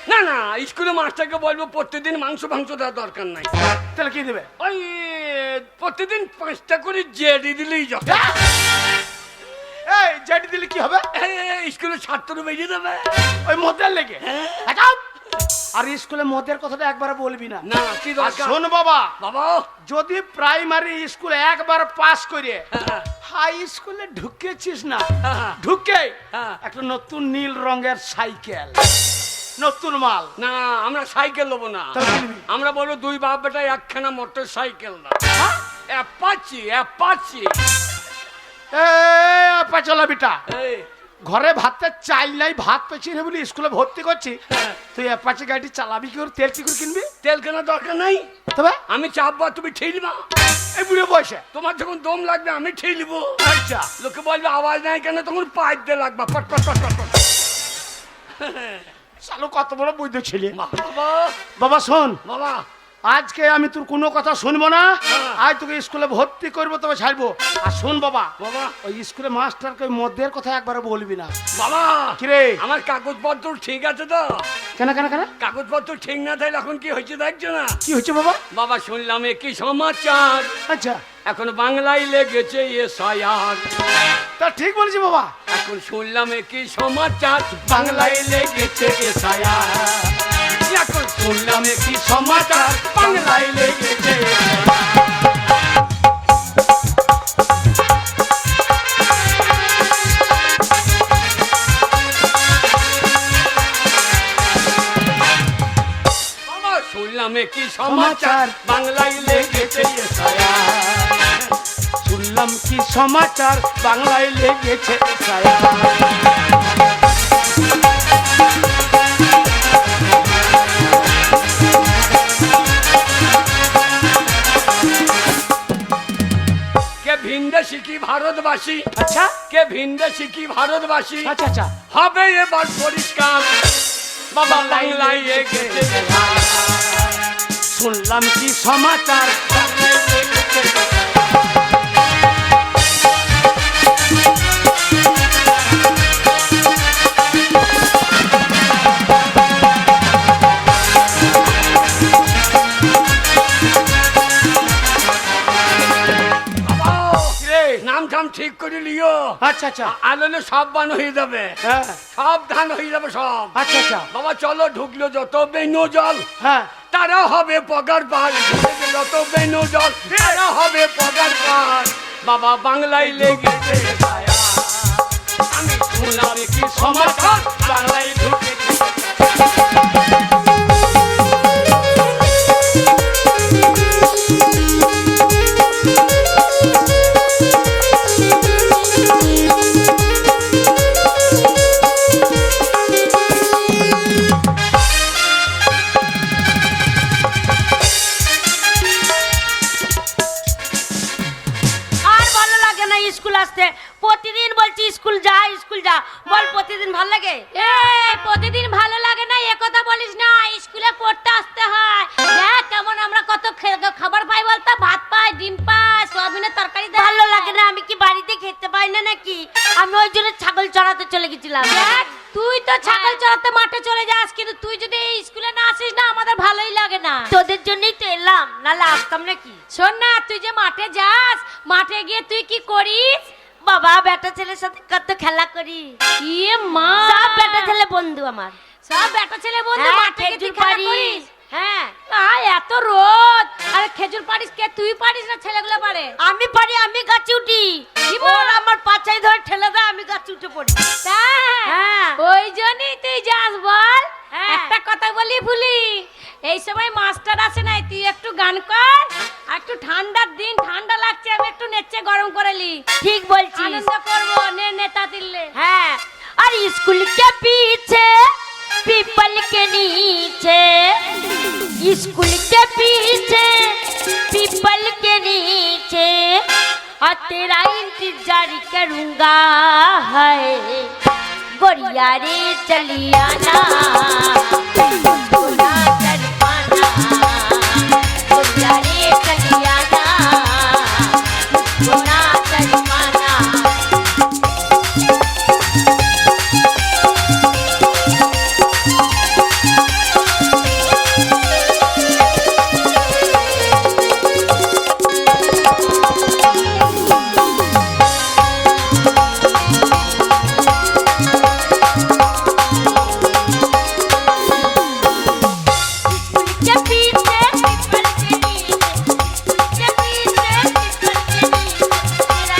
না না, স্কুলে মাস্টারকে বলবো প্রত্যেকদিন মাংস মাংস দেওয়ার দরকার নাই। তাহলে কি দেবে? ওই প্রতিদিন 5টা করে জেডি দিলেই যাবে। এই যেটি দিলে কি হবে? স্কুলে ছাত্র বেরিয়ে দেবে। ওই মদের লেগে। হ্যাঁ। হটাও। আর স্কুলে মদের কথাটা একবার বলবি না। না কি আর দরকার? শোন বাবা, বাবা, যদি প্রাইমারি স্কুলে একবার পাস করে হ্যাঁ। হাই স্কুলে ঢুকেছিস না, হ্যাঁ। ঢুকে হ্যাঁ। একটা নতুন নীল রঙের সাইকেল, নতুন মাল। না আমরা সাইকেল নেবো না, তাহলে কি নিবি? আমরা বলবো 2 বাপ বেটা একখানা মোটর সাইকেল না। Apache Apache. চলা বিটা, এই ঘরে ভাতটা চাইল নাই, ভাত পেছি না বলি স্কুলে ভর্তি করছি, তুই অ্যাপাচি গাড়ি চালাবি কি করে? তেল কি করে কিনবি? তেল কেনার দরকার নাই, তবে আমি চাপবা তুমি ঠেলবা। এই বুড়ো বয়সে তোমার যখন দম লাগবে আমি ঠেলবো। আচ্ছা, লোকে বলবে আওয়াজ নাই কেন, তখন পাইপ দিয়ে লাগবা পট পট পট পট পট। চালু কত বড় বৈধ ছেলে। বাবা বাবা শোন, বাবা, আজকে আমি তোর কোনো কথা শুনবো না, হ্যাঁ। আজ তোকে স্কুলে ভর্তি করবো, তবে ছাড়বো। আর শোন বাবা, বাবা, ওই স্কুলে মাস্টারকে ওই মদের কথা একবার বলবি না। বাবা কিরে? আমার কাগজপত্র ঠিক আছে তো? কেন কেন কেন? কাগজপত্র ঠিক না থাকলে এখন কি হয়েছে দেখছো না? কি হচ্ছে বাবা? বাবা শুনলাম কি সমাচার, আচ্ছা, এখন বাংলায় লেগেছে এসআইআর। তা ঠিক বলছি বাবা। এখন শুনলাম কি সমাচার, বাংলায় লেগেছে এসআইআর। এখন শুনলাম কি সমাচার, বাংলায় লেগেছে বাবা, শুনলাম কি সমাচার, বাংলায় লেগেছে এসআইআর। শুনলাম কি সমাচার, বাংলায় লেগেছে ছায়া। কে ভিনদেশি কি ভারতবাসী, আচ্ছা কে ভিনদেশি কি ভারতবাসী, আচ্ছা আচ্ছা, হবে এবার পরিষ্কার, বাবা বাংলায় লেগেছে এসআইআর। শুনলাম কি সমাচার, বাংলায় লেগেছে বাবা, রে। নাম ধান ঠিক করে লিও। আচ্ছা আচ্ছা আলোলে সব বান হয়ে যাবে, হ্যাঁ সব ধান হয়ে যাবে সব। আচ্ছা আচ্ছা বাবা চলো, ঢুকলো যত বেনো জল হ্যাঁ তারা হবে পগার পার, যত বেনো জল তারা হবে পগার পার। বাবা বাংলায় লেগেছে ছায়া, আমি শুনলাম কি সমাচার বাংলায় ঢুকেছে। আর ভালো লাগে না স্কুল আসতে। প্রতিদিন বলছি স্কুল যা স্কুল যা, বল প্রতিদিন ভালো লাগে? এ প্রতিদিন ভালো লাগে না এ কথা বলিস না, স্কুলে পড়তে আসতে হয়। দেখ কেমন আমরা কত খাবার পাই বলতো, ভাত পাই, ডিম পাই, সয়াবিনের তরকারি দেয়। ভালো লাগে না? আমি কি বাড়িতে খেতে পাই না নাকি? আমি ওই জন্য ছাগল চড়াতে চলে গেছিলাম। দেখ তুই তো ছাগল চড়াতে মাঠে চলে যাস, কিন্তু তুই যদি এই স্কুলে না আসিস না আমাদের ভালোই লাগে না। তোদের জন্যই তো এলাম, নাহলে আসতাম নাকি? শোন না, তুই যে মাঠে যাস, মাঠে গিয়ে তুই কি করিস? বাবা বেটা ছেলের সাথে কত খেলা করি। ইয়ে মা, সব বেটা ছেলে বন্ধু আমার। সব বেটা ছেলে বন্ধু হ্যাঁ, মাঠে গিয়ে তুই খেজুর খেলা পাড়ি। করিস? হ্যাঁ এত রোদ, আরে খেজুর পারিস কে? তুই পারিস না ছেলেগুলো পারে? আমি পারি, আমি গাছে উঠি। ওর আমার পাছায় ধরে ঠেলে দেয়, আমি গাছে উঠে পড়ি। হ্যাঁ। ওই জন্যই তুই যাস বল। হ্যাঁ। একটা কথা বলি ভুলি, এই সময় মাস্টার আসে নাই, তুই একটু গান কর। আর একটু ঠান্ডার দিন, ঠান্ডা লাগছে, আমি একটু নেচে গরম করে লি, ঠিক বলছিস। আনন্দ করবো নে নেতা দিলে। হ্যাঁ, আর स्कूल के पीछे पीपल के नीचे, स्कूल के पीछे पीपल के नीचे, और तेरा इंतजार करूंगा है गोरिया रे चली आना, मुझको ना तड़पाना, गोरिया रे चली आना, मुझको ना तड़पाना। के पीछे पीपल के नीचे, के पीछे पीपल के नीचे, तेरा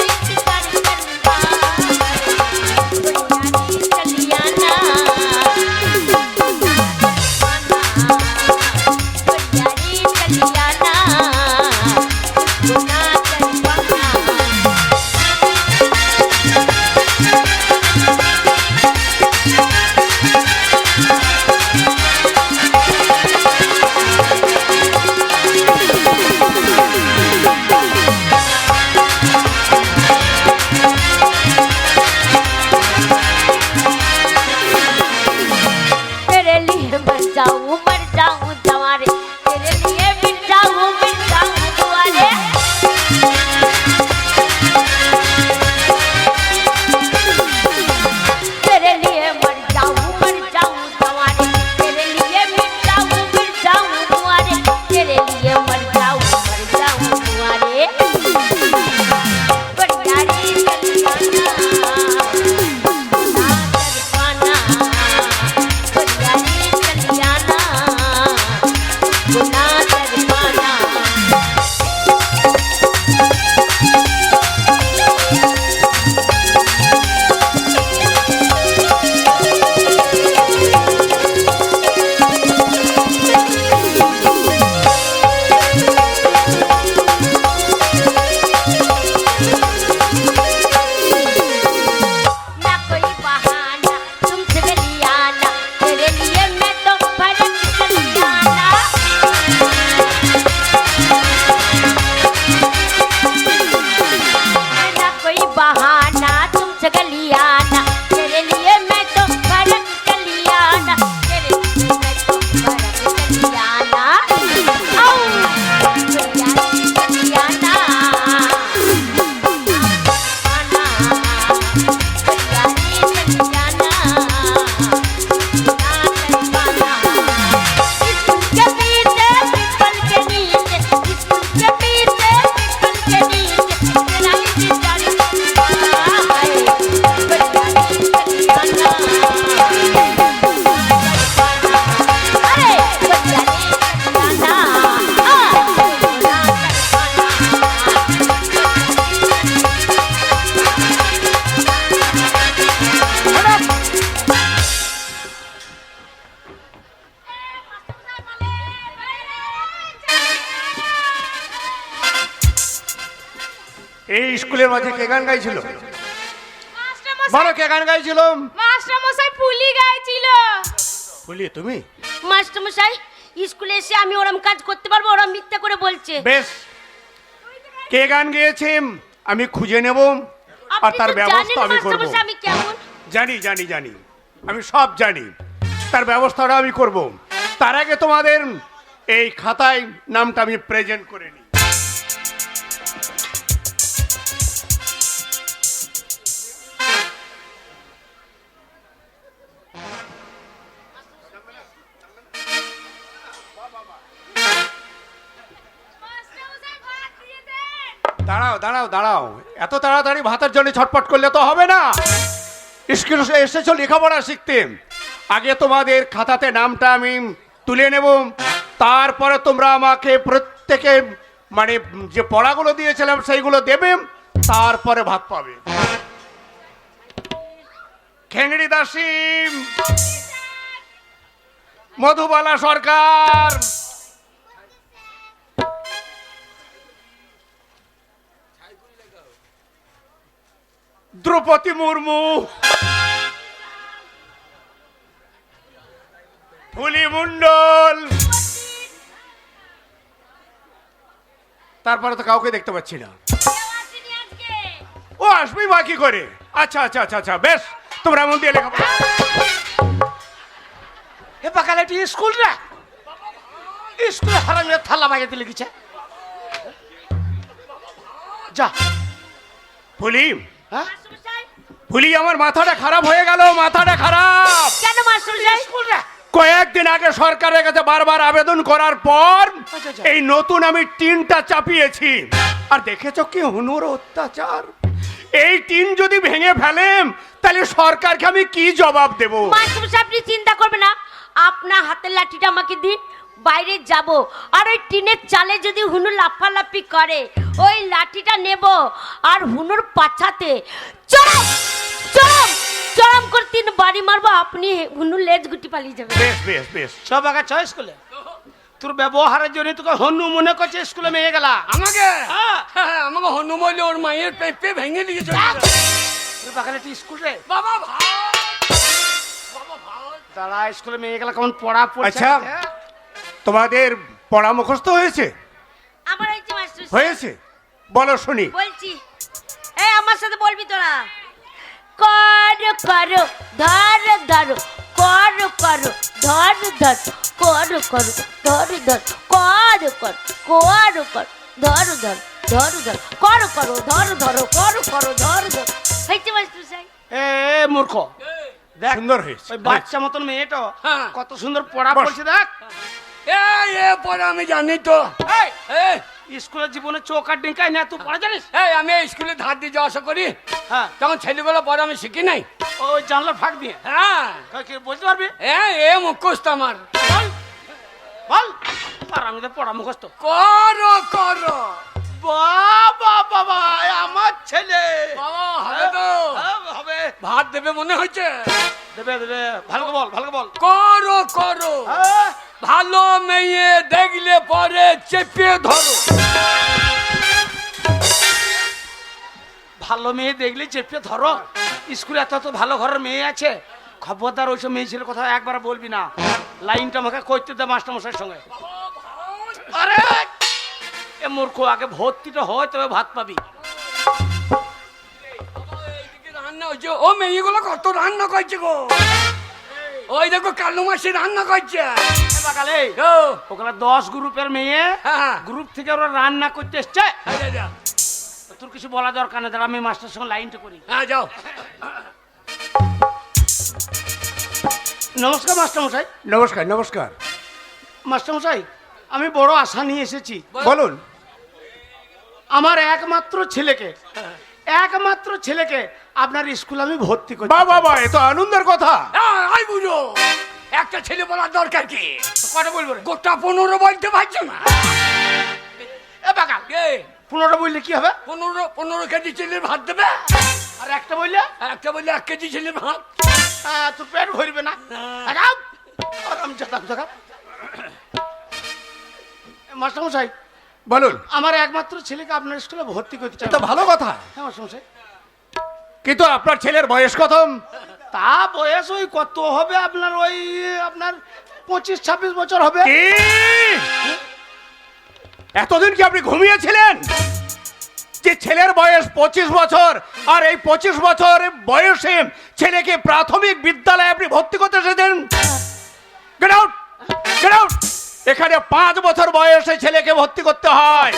মাঝে কে গান গাইছিল? মাস্টারমশাই বলো কে গান গাইছিল? মাস্টারমশাই পুলি গাইছিল। বলি তুমি? মাস্টারমশাই স্কুলে এসে আমি ওরম কাজ করতে পারবো, ওরা মিথ্যা করে বলছে। বেশ, কে গান গেয়েছে আমি খুঁজে নেব আর আপনি তার তো ব্যবস্থা জানেন আমি করব। মাস্টারমশাই আমি কেমন। জানি জানি জানি, আমি সব জানি, তার ব্যবস্থাটা আমি করব। তার আগে তোমাদের এই খাতায় নামটা আমি প্রেজেন্ট করে নিই। দাঁড়াও দাঁড়াও দাঁড়াও, এত তাড়াতাড়ি ভাতের জন্য ছটপট করলে তো হবে না। স্কুলে এসেছো লেখাপড়া শিখতে, আগে তোমাদের খাতাতে নামটা আমি তুলে নেব, তারপরে তোমরা আমাকে প্রত্যেকে মানে যে পড়াগুলো দিয়েছিলাম সেইগুলো দেবে, তারপরে ভাত পাবে। খেংড়ি দাসী, মধুবালা সরকার, দ্রৌপদী মুর্মু, ফুলি মন্ডল, তারপরে তো কাউকে দেখতে পাচ্ছি না। ও আসবেই বাকি করে। আচ্ছা আচ্ছা আচ্ছা আচ্ছা, বেশ, তোমরা এমন দিয়ে লেখাপড়া। এ পাকালে এটি স্কুল রে, স্কুলে হারামিয়ে থালা বাগাতে লিখেছে। যা ফুলি, হ্যাঁ মাস্টারমশাই, ফুলি, আমার মাথাটা খারাপ হয়ে গেল, মাথাটা খারাপ। কেন মাস্টারমশাই? স্কুল রে কয়েকদিন আগে সরকারের কাছে বারবার আবেদন করার পর আচ্ছা, আচ্ছা। এই নতুন আমি টিনটা চাপিয়েছি, আর দেখেছো কি হুনুর অত্যাচার। এই টিন যদি ভেঙে ফেলেন তাহলে সরকারকে আমি কি জবাব দেব? মাস্টারমশাই আপনি চিন্তা করবেন না, আপনার হাতের লাঠিটা আমাকে দিন, বাইরে যাব, আর ওই টিনের চালে যদি হুনু লাফালাফি করে ওই লাঠিটা নেব আর হুনুর পাছাতে চরম চরম চরম করে 3 বাড়ি মারবো, আপনি হুনুর লেজ গুটি পালিয়ে যাবে। বেশ বেশ বেশ, সব আগে ছ স্কুলে তোর ব্যবহারের জন্য তোকে হনু মনে করছে স্কুলে মেয়ে গেলা। আমাকে হ্যাঁ। হ্যাঁ, আমাকে হনুমলে ওর মায়ের পেঁপে ভেঙে দিয়ে চলে গেছে। তোর পাকালে তুই স্কুল রে বাবা ভাত, বাবা ভাত। দাঁড়া, স্কুলে মেয়ে গেলা কেমন পড়া পড়ছে। আচ্ছা। তোমাদের পড়া মুখস্থ হয়েছে? আমার হয়েছে মাস্টার হয়েছে, বলো শুনি। বলছি, এই আমার সাথে বলবি তোরা। করো করো ধর ধরো, করো করো ধর ধর, করো করো ধর ধর, করো করো করো করো ধর ধর, ধর ধর, করো করো ধর ধরো, করো করো ধর ধর। হয়েছে মাস্টার সাহেব। এ মূর্খ, দেখ সুন্দর হয়েছে। ওই বাচ্চা মতন মেয়েটা হ্যাঁ। কত সুন্দর পড়া বস। পড়ছে দেখ। এই এ পরে আমি জানি তো। এই, এই স্কুলের জীবনে চোখ আর ডিঙ্কাই না, তুই পড়া জানিস? এই, আমি এই স্কুলে ধার দিয়ে যাওয়া আসা করি, হ্যাঁ, তখন ছেলেগুলো পরে আমি শিখি নাই। ওই জানলার ফাঁক দিয়ে হ্যাঁ, কি বলতে পারবি? এ মুখস্থ আমার। বল বল, আর আমি তো পড়া মুখস্থ। করো করো বাবা বাবা, এ আমার ছেলে। বাবা, হবে তো? হ্যাঁ, হবে। ভাত দেবে মনে হচ্ছে। দেবে দেবে, ভালো করে বল, ভালো করে বল। করো করো হ্যাঁ, ভালো মেয়ে দেখলে পরে চেপে ধরো। ভালো মেয়ে দেখলে চেপে ধরো। স্কুলে এত এত ভালো ঘরের মেয়ে আছে, খবরদার ওইসব মেয়ে ছেলের কথা একবার বলবি না। লাইনটা আমাকে করতে দে মাস্টারমশাইয়ের সঙ্গে। আরে এ মূর্খ, আগে ভর্তিটা হয় তবে ভাত পাবি। এইদিকে রান্না হচ্ছে, ও মেয়েগুলো কত রান্না করছে গো। ওই দেখো কালু মাসি রান্না করছে। এ বাকালে, ও, ওখানে 10 গ্রুপের মেয়ে, হ্যাঁ। গ্রুপ থেকে ওরা রান্না করতে এসছে। আচ্ছা, আচ্ছা। তোর কিছু বলা দরকার নেই, দাঁড়া আমি মাস্টারের সঙ্গে লাইনটা করি। হ্যাঁ, যাও। নমস্কার মাস্টারমশাই। নমস্কার নমস্কার, মাস্টারমশাই, আমি বড় আশা নিয়ে এসেছি। বলুন। আমার একমাত্র ছেলেকে আপনার স্কুলে আমি ভর্তি করি। বাবা বাবা, এ তো আনন্দের কথা। আই বুঝো, একটা ছেলে বলার দরকার কি? কটা বলবো রে? গোটা 15 বলতে পারছো না। এ বাকাল, এ 15 বললে কি হবে? 15 কেজি ছেলের ভাত দেবে, আর একটা বললে আর একটা বললে 1 কেজি ছেলের ভাত। তোর পেট ভরবে না। মাস্টারমশাই, বলুন। আমার একমাত্র ছেলেকে আপনার স্কুলে ভর্তি করতে চাই। এটা ভালো কথা, হ্যাঁ মশাই। কিন্তু আপনার ছেলের বয়স কত? তা বয়স ওই কত হবে আপনার, ওই আপনার 25-26 বছর হবে। কি? এতদিন কি আপনি ঘুমিয়েছিলেন যে ছেলের বয়স 25 বছর, আর এই 25 বছর বয়সে ছেলেকে প্রাথমিক বিদ্যালয়ে আপনি ভর্তি করতে এসেছেন? Get out, get out. এখানে 5 বছর বয়সে ছেলেকে ভর্তি করতে হয়।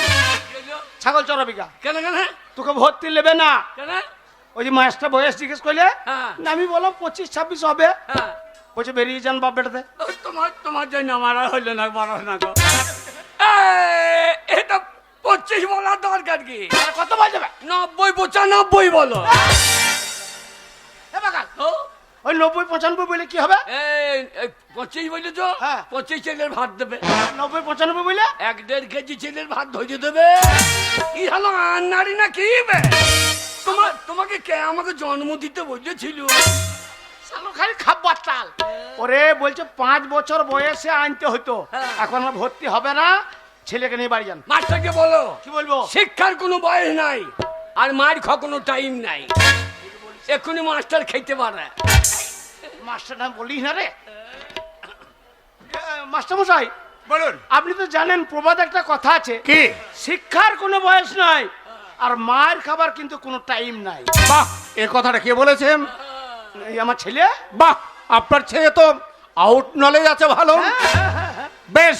ছাগল চড়াবিকা কেন কেন তোকে ভর্তি নেবে না। কেন? ওই যে মাস্টার বয়স জিজ্ঞেস করলে, হ্যাঁ। না আমি বললাম 25-26 হবে। হ্যাঁ, বলছে বেরিয়ে যান বাপ বেটাতে। ও, তোমার জন্য আমার আর হইলো না, বড় না গো। এটা 25 বলার দরকার কি? আর কত বলছে? 90-95 বলো। এ বাগান ও, ওই 90-95 বলে কি হবে? এই 25 বলে তো, হ্যাঁ। 25 ছেলের ভাত দেবে। 90-95 বলে 1-1.5 কেজি ছেলের ভাত ধরিয়ে দেবে। কি হলো, আন্নারি না কি বে? তোমাকে কে আমাকে জন্ম দিতে বলেছিল? সালো খালি খাবার চাল। ওরে বলছে 5 বছর বয়সে আনতে হতো, হ্যাঁ। এখন আর ভর্তি হবে না, ছেলেকে নিয়ে বাড়ি যান। মাস্টারকে বলো কি বলবো? শিক্ষার কোনো বয়স নাই, আর মার খাওয়ার কোনো টাইম নাই। এক্ষুনি মাস্টার খেতে পারে। মাস্টার নাম বলিস না রে। মাস্টার মশাই, বলুন। আপনি তো জানেন প্রবাদ একটা কথা আছে, কি? শিক্ষার কোনো বয়স নাই, আর মায়ের খাবার কিন্তু কোনো টাইম নাই। বাহ, এই কথাটা কে বলেছেন? এই আমার ছেলে। বাহ, আপনার ছেলে তো আউট নলেজ আছে ভালো। বেশ,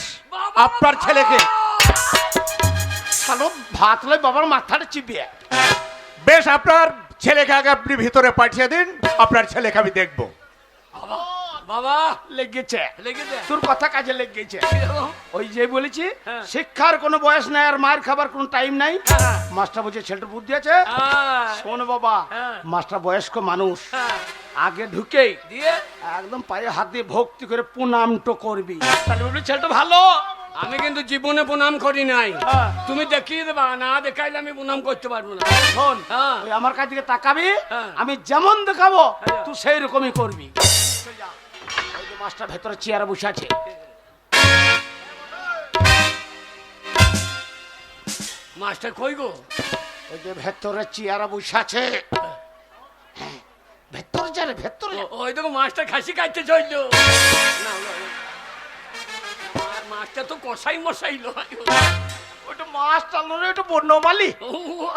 আপনার ছেলেকে সালো ভাত লয় বাবার মাথাটা চিবিয়ে। বেশ, আপনার ছেলেকে আগে আপনি ভিতরে পাঠিয়ে দিন, আপনার ছেলেকে আমি দেখবো। বাবা লেগেছে লেগেছে। তোর কথা কাজে লেগেছে। কিরকম? ওই যে বলেছি হ্যাঁ। শিক্ষার কোনো বয়স নাই, আর মায়ের খাবার কোনো টাইম নাই। হ্যাঁ। মাস্টার বলছে ছেলেটার বুদ্ধি আছে। হ্যাঁ, শোন বাবা, হ্যাঁ। মাস্টার বয়স্ক মানুষ, হ্যাঁ। আগে ঢুকেই দিয়ে একদম পায়ে হাত দিয়ে ভক্তি করে প্রণামটো করবি, তাহলে বলবি ছেলেটা ভালো। আমি কিন্তু জীবনে প্রণাম করি নাই। হ্যাঁ। তুমি দেখিয়ে দেবা, না দেখাইলে আমি প্রণাম করতে পারবো না। শোন, হ্যাঁ। ওই আমার কাছ দিকে তাকাবি, হ্যাঁ। আমি যেমন দেখাবো হ্যাঁ। তুই সেই রকমই করবি। ওই যে মাস্টার ভেতরে চেয়ারে বসে আছে। মাস্টার কই গো? ওই যে ভেতরে চেয়ারে বসে আছে। হ্যাঁ, ভেতরে যা রে, ভেতরে যা। ওই দেখো মাস্টার খাসি কাটতে চললো। মাস্টার তো কষাই মশাই লয়। ওটা মাস্টার নয়, ওটা বন্যমালী। ও,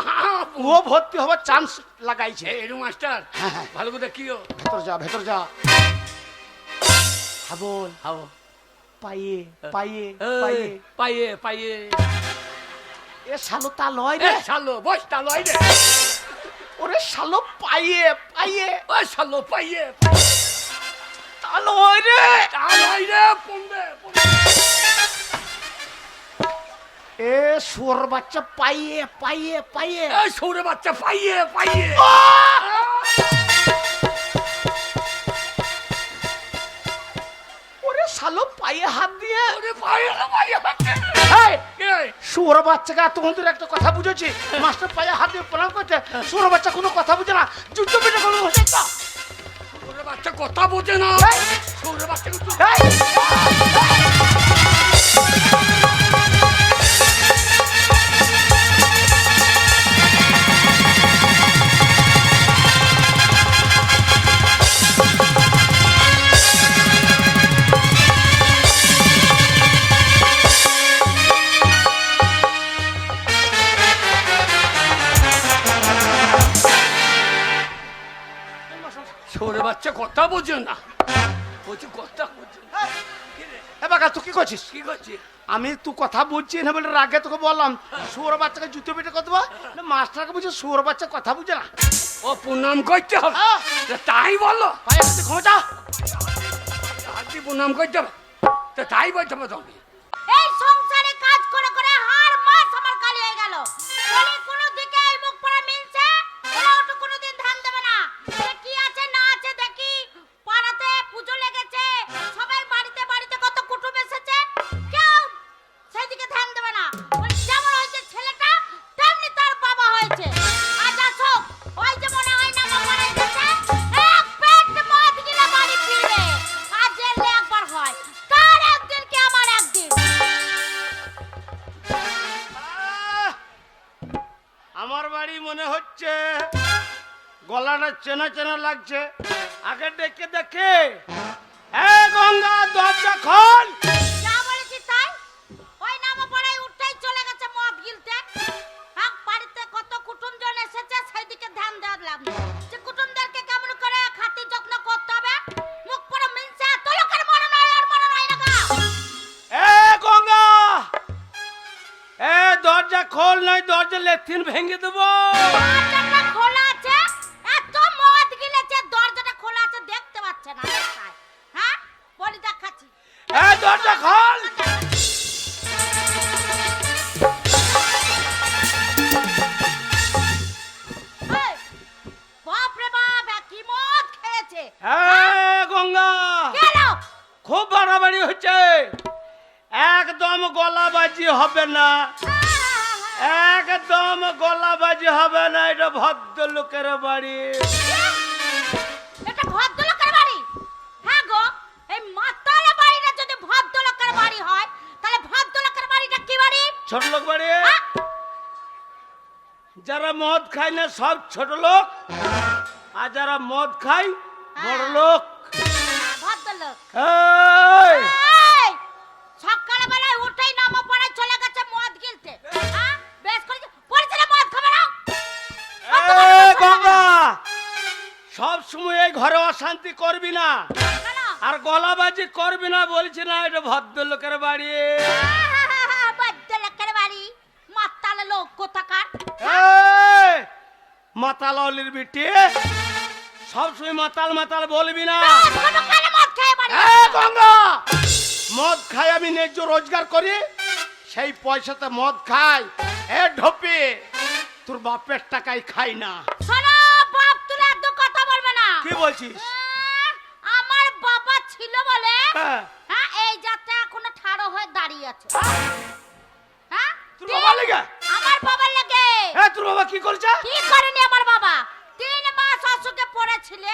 হ্যাঁ। ও ভর্তি হবার চান্স লাগাইছে। এরু মাস্টার হ্যাঁ, হ্যাঁ। ভালো করে দেখিও। ভেতর যা, ভেতর যা। হাবল হাও পাইয়ে পাইয়ে পাইয়ে। পাইয়ে পাইয়ে এ শালো তা লয় এ রে। শালো বস তা লয় রে। ওরে শালো পাইয়ে পাইয়ে ও শালো পাইয়ে তা লয় রে। তা লয় রে। পড়বে এ শুয়োর বাচ্চা পাইয়ে পাইয়ে পাইয়ে। এ সৌরে বাচ্চা পাইয়ে পাইয়ে। ওরে শালো পাইয়ে হাত দিয়ে। ওরে পাইয়ে না পাইয়ে বাচ্চা। এই, কে? শুয়োর বাচ্চাকে তখন তোর একটা কথা বুঝেছি, মাস্টার পায়ে হাত দিয়ে প্রণাম করতে। শুয়োর বাচ্চা কোনো কথা বুঝে না, যুদ্ধ পেটে কোনো হচ্ছে তো। সৌরে বাচ্চা কথা বোঝে না। সৌরে বাচ্চা কিন্তু এই, সৌরে বাচ্চা কথা বোঝে না। বলছি কথা বোঝে না। এ বাকা তুই কি করছিস? কি করছি? আমি তুই কথা বুঝছি না বলে রাগে তোকে বললাম শুয়োর বাচ্চাকে জুতো পেটে কথা বল। মাস্টারকে বুঝে শুয়োর বাচ্চা কথা বুঝে না। ও প্রণাম করতে হবে। হ্যাঁ। তা তাই বলো। পায়ে হাতে ক্ষমতা। হাতি প্রণাম করতে হবে। তা তাই বলতে হবে তুমি। এই সংসারে কাজ করে করে হাড় মাস আমার কালি হয়ে গেল। বলি কোনো দিকে এই মুখ পড়া মিলছে, ওরা ওটা কোনোদিন ধ্যান দেবে না। সে কি আছে না আছে দেখি, পাড়াতে পুজো লেগেছে, সবাই বাড়িতে বাড়িতে কত কুটুম এসেছে, কেউ সেদিকে ধ্যান দেবে না। বলি যেমন হয়েছে ছেলেটা, তেমনি তার বাবা হয়েছে। আজ আসো, ওই যে মনে হয় না বাবা এসেছে, এক পেট মদ গিলে বাড়ি ফিরবে। আজ এলে একবার হয়, তার একদিন কি আমার একদিন। গলাটা চেনা চেনা লাগছে, আগে ডেকে দেখে। এ গঙ্গা, দরজা খোল। যা বলেছি তাই, ওই নামা পড়াই উঠতেই চলে গেছে মদ গিলতে। হ্যাঁ, বাড়িতে কত কুটুমজন এসেছে সেদিকে ধ্যান দিলাম যে কুটুমদেরকে কেমন করে খাতির যত্ন করতে হবে। মুখ পরে মিনছে, এত লোকের মরণ হয় আর মরণ হয় না গা। এ গঙ্গা, এ দরজা খোল, নয় দরজা লেথিন ভেঙে দেবো। দরজাটা খোলা আছে, এত মদ গিলেছে দরজাটা খোলা আছে দেখতে পাচ্ছে না। হ্যাঁ, বলি দেখাচ্ছি। এ দরজা খোল। এই, বাপ রে বাপ, কি মদ খেয়েছে। এ গঙ্গা, গেল খুব বাড়াবাড়ি হচ্ছে, একদম গলাবাজি হবে না, একদম গলাবাজি হবে না। এটা ভদ্রলোকের বাড়ি। এটা ভদ্রলোকের বাড়ি? হ্যাঁ গো, এই মাতালা বাড়িটা যদি ভদ্রলোকের বাড়ি হয় তাহলে ভদ্রলোকের বাড়িটা কি বাড়ি? ছোট লোক বাড়ি। হ্যাঁ? যারা মদ খায় না সব ছোট লোক, আর যারা মদ খায় বড় লোক। ভদ্রলোক। এই, এই, সকালবেলায় উঠেই নামা পড়ায় চলে গেছে মদ গিলতে। হ্যাঁ, বেশ করেছে, বলেছিল মদ খাবে না। এই গঙ্গা, সব সময় এই ঘরে অশান্তি করবি না, কেন? আর গলাবাজি করবি না বলছি না। এটা ভদ্রলোকের বাড়ি। ভদ্রলোকের বাড়ি, মাতালা লোক কোথাকার। এই, মাতাল অলির বিটি, সবসময় মাতাল মাতাল বলবি না। কোনো কালে মদ খেয়ে বাড়ি এ গঙ্গা, মদ খাই আমি ন্যায্য রোজগার করি, সেই পয়সাতে মদ খাই। এ ঢপি, তোর বাপের টাকাই খাই না। শোনো বাপ, তুলে এত কথা বলবে না। কি বলছিস? আমার বাবা ছিল বলে হ্যাঁ, হ্যাঁ এই যাত্রা এখনো ঠাড়ো হয়ে দাঁড়িয়ে আছে। হ্যাঁ, তোর বাবা লেগে? আমার বাবার লেগে। এ তোর বাবা কি করছে? কি করেনি আমার বাবা? 3 মাস অসুখে পড়েছিলে।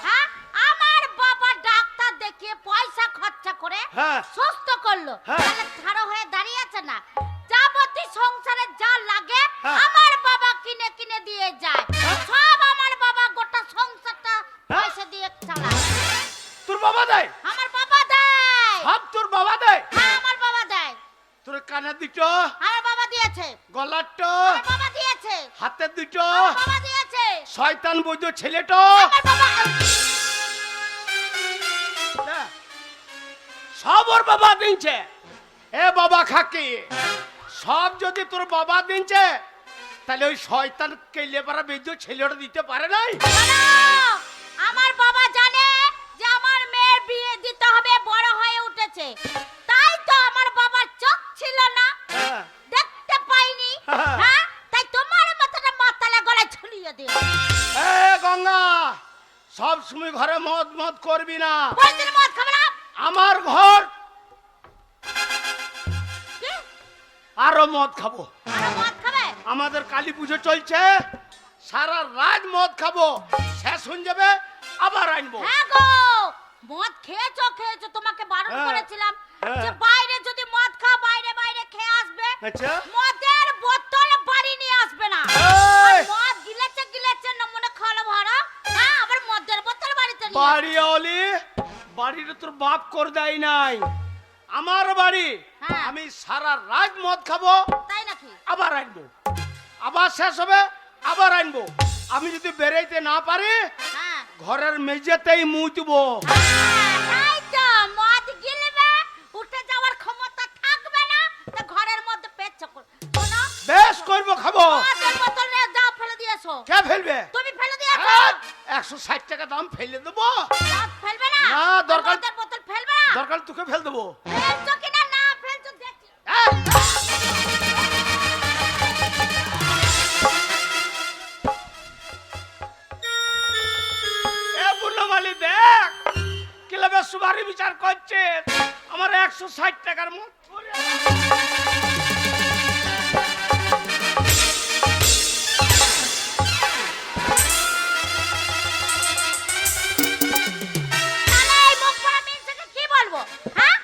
হ্যাঁ, আমার বাবা ডাক্তার দেখিয়ে পয়সা খরচা করে হ্যাঁ। সুস্থ করলো। হ্যাঁ। তাহলে ঠাড়ো হয়ে দাঁড়িয়ে আছে না। যাবতীয় সংসারে যা লাগে হ্যাঁ। আমার বাবা কিনে কিনে দিয়ে যায়। হ্যাঁ। সব আমার বাবা গোটা সংসারটা হ্যাঁ। পয়সা দিয়ে চালায়। তোর বাবা দেয়? আমার বাবা দেয়। সব তোর বাবা দেয়? হ্যাঁ, আমার বাবা দেয়। তোর কানের দুটো, আমার বাবা দিয়েছে। গলারটো, আমার বাবা দিয়েছে। হাতের দুটো, আমার বাবা দিয়েছে। শয়তান বৈদ্য ছেলেটো। আমার বাবা সব ওর বাবা দিনছে। এ বাবা খাকি, সব যদি তোর বাবা দিনছে তাহলে ওই শয়তান কেলে পারা বৈদ্য ছেলেটা দিতে পারে নাই? শোনো, আমার বাবা জানে যে আমার মেয়ের বিয়ে দিতে হবে, বড় হয়ে উঠেছে। তাই তো আমার বাবার চোখ ছিল না, হ্যাঁ। দেখতে পাইনি। হ্যাঁ। হ্যাঁ, তাই তোমার মাথাটা মাতালে গলায় ঝুলিয়ে দিও। এ গঙ্গা, সব সময় ঘরে মদ মদ করবি না। বলছিল মদ খাবে না। আমার ঘর কি? আরো মদ খাবো। আরো মদ খাবে? আমাদের কালী পুজো চলছে, সারা রাত মদ খাবো, শেষ হয়ে যাবে আবার আনবো। হ্যাঁ গো, মদ খেয়েছো খেয়েছো, তোমাকে বারণ হ্যাঁ। করেছিলাম হ্যাঁ। যে বাইরে যদি মদ খাও বাইরে বাইরে খেয়ে আসবে। আচ্ছা। মদের বোতল বাড়ি নিয়ে আসবে না। এই! আর মদ গিলেছে গিলেছে নমুনা খাওয়ালো ভরা। হ্যাঁ, আবার মদের বোতল বাড়িতে নিয়ে বাড়ি অলি, বাড়িটা তোর বাপ করে দেয় নাই, আমার বাড়ি। হ্যাঁ। আমি সারা রাত মদ খাবো, তাই নাকি? আবার আনবো, আবার শেষ হবে আবার আনবো। আমি যদি বেরোইতে না পারি হ্যাঁ। ঘরের মেঝেতেই মুতবো। তাই তো, মদ গিলবে, উঠে যাওয়ার ক্ষমতা থাকবে না, তো ঘরের মধ্যে পেচ্ছ কর। শোনো, বেশ করবো, খাবো। মদের বোতল নিয়ে যাও, ফেলে দিয়েছো। কে ফেলবে? তুমি ফেলে দিয়েছো। 160 টাকা দাম ফেলে দেবো। মদ ফেলবে না? না, দরকার- মদের বোতল ফেলবে না? দরকার তোকে ফেল দেবো। ফেলছো কিনা না ফেলছো দেখি। এ বুড়োমালি দেখ, ক্লাবে সুবারি বিচার করছে, আমার 160 টাকার মত। তাহলে এই মুখ পড়া মিনসেকে কি বলবো? হ্যাঁ,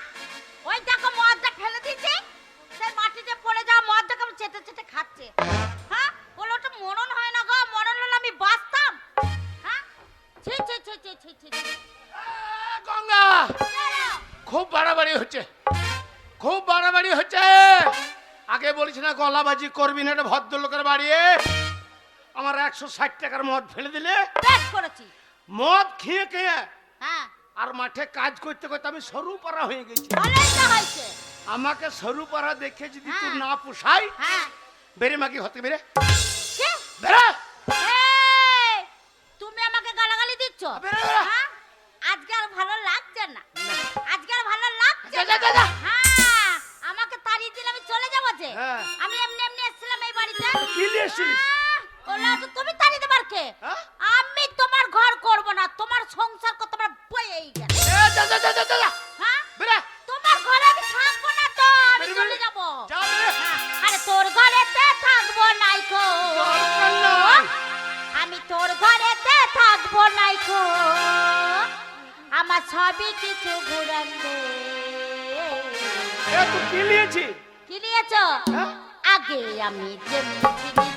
ওই দেখো মদটা ফেলে দিয়েছে, সেই মাটিতে পড়ে যাওয়া মদটা কেমন চেটে চেটে খাচ্ছে। হ্যাঁ, বলো ওটা মরণ হয় না গো, মরণ হলে আমি বাঁচতাম। ছি, ছি, ছি। গঙ্গা খুব বাড়াবাড়ি হচ্ছে, খুব বাড়াবাড়ি হচ্ছে। আগে বলিস না গলাবাজি করবি না, এটা ভদ্রলোকের বাড়ি। আমার 160 টাকার মদ ফেলে দিলে। বেশ করেছি। মদ খেয়ে খেয়ে হ্যাঁ, আর মাঠে কাজ করতে করতে আমি সরু পাড়া হয়ে গেছি। ভালোই তো হয়েছে। আমাকে সরু পাড়া দেখে যদি তোর হ্যাঁ। না পোষাই, হ্যাঁ। বেরে মাগি হতে বেরে কি? বেরে এই, তুমি আমাকে গালাগালি দিচ্ছ? বেরে, বেরে। হ্যাঁ? আজকে আর ভালো লাগছে না, আজকে আর ভালো লাগছে যা, না। যা, যা। হ্যাঁ, আমাকে তাড়িয়ে দিলে আমি চলে যাবো যে। হ্যাঁ। আমি এমনি এমনি এসেছিলাম এই বাড়িতে। কি নিয়ে এসেছিস? ওলা তো তুমি তাড়িয়ে দেবার কে? হ্যাঁ? আমি তোমার ঘর করব না, তোমার সংসার কত বড় বইয়েই গেল। যা যা যা যা যা, যা। হ্যাঁ? বেরে তোমার ঘরে আমি থাকবো না তো, আমি বেরে, চলে বেরে। যাব। যা বেরে। আরে তোর ঘরেতে থাকবো নাই গো, দরকার নাই। আমি তোর ঘরেতে থাকবো নাই গো, আমার সবই কিছু ঘুরান দে। এ তুই কি নিয়েছি? কি নিয়েছ? হ্যাঁ? আগে আমি যেমনি ছিলি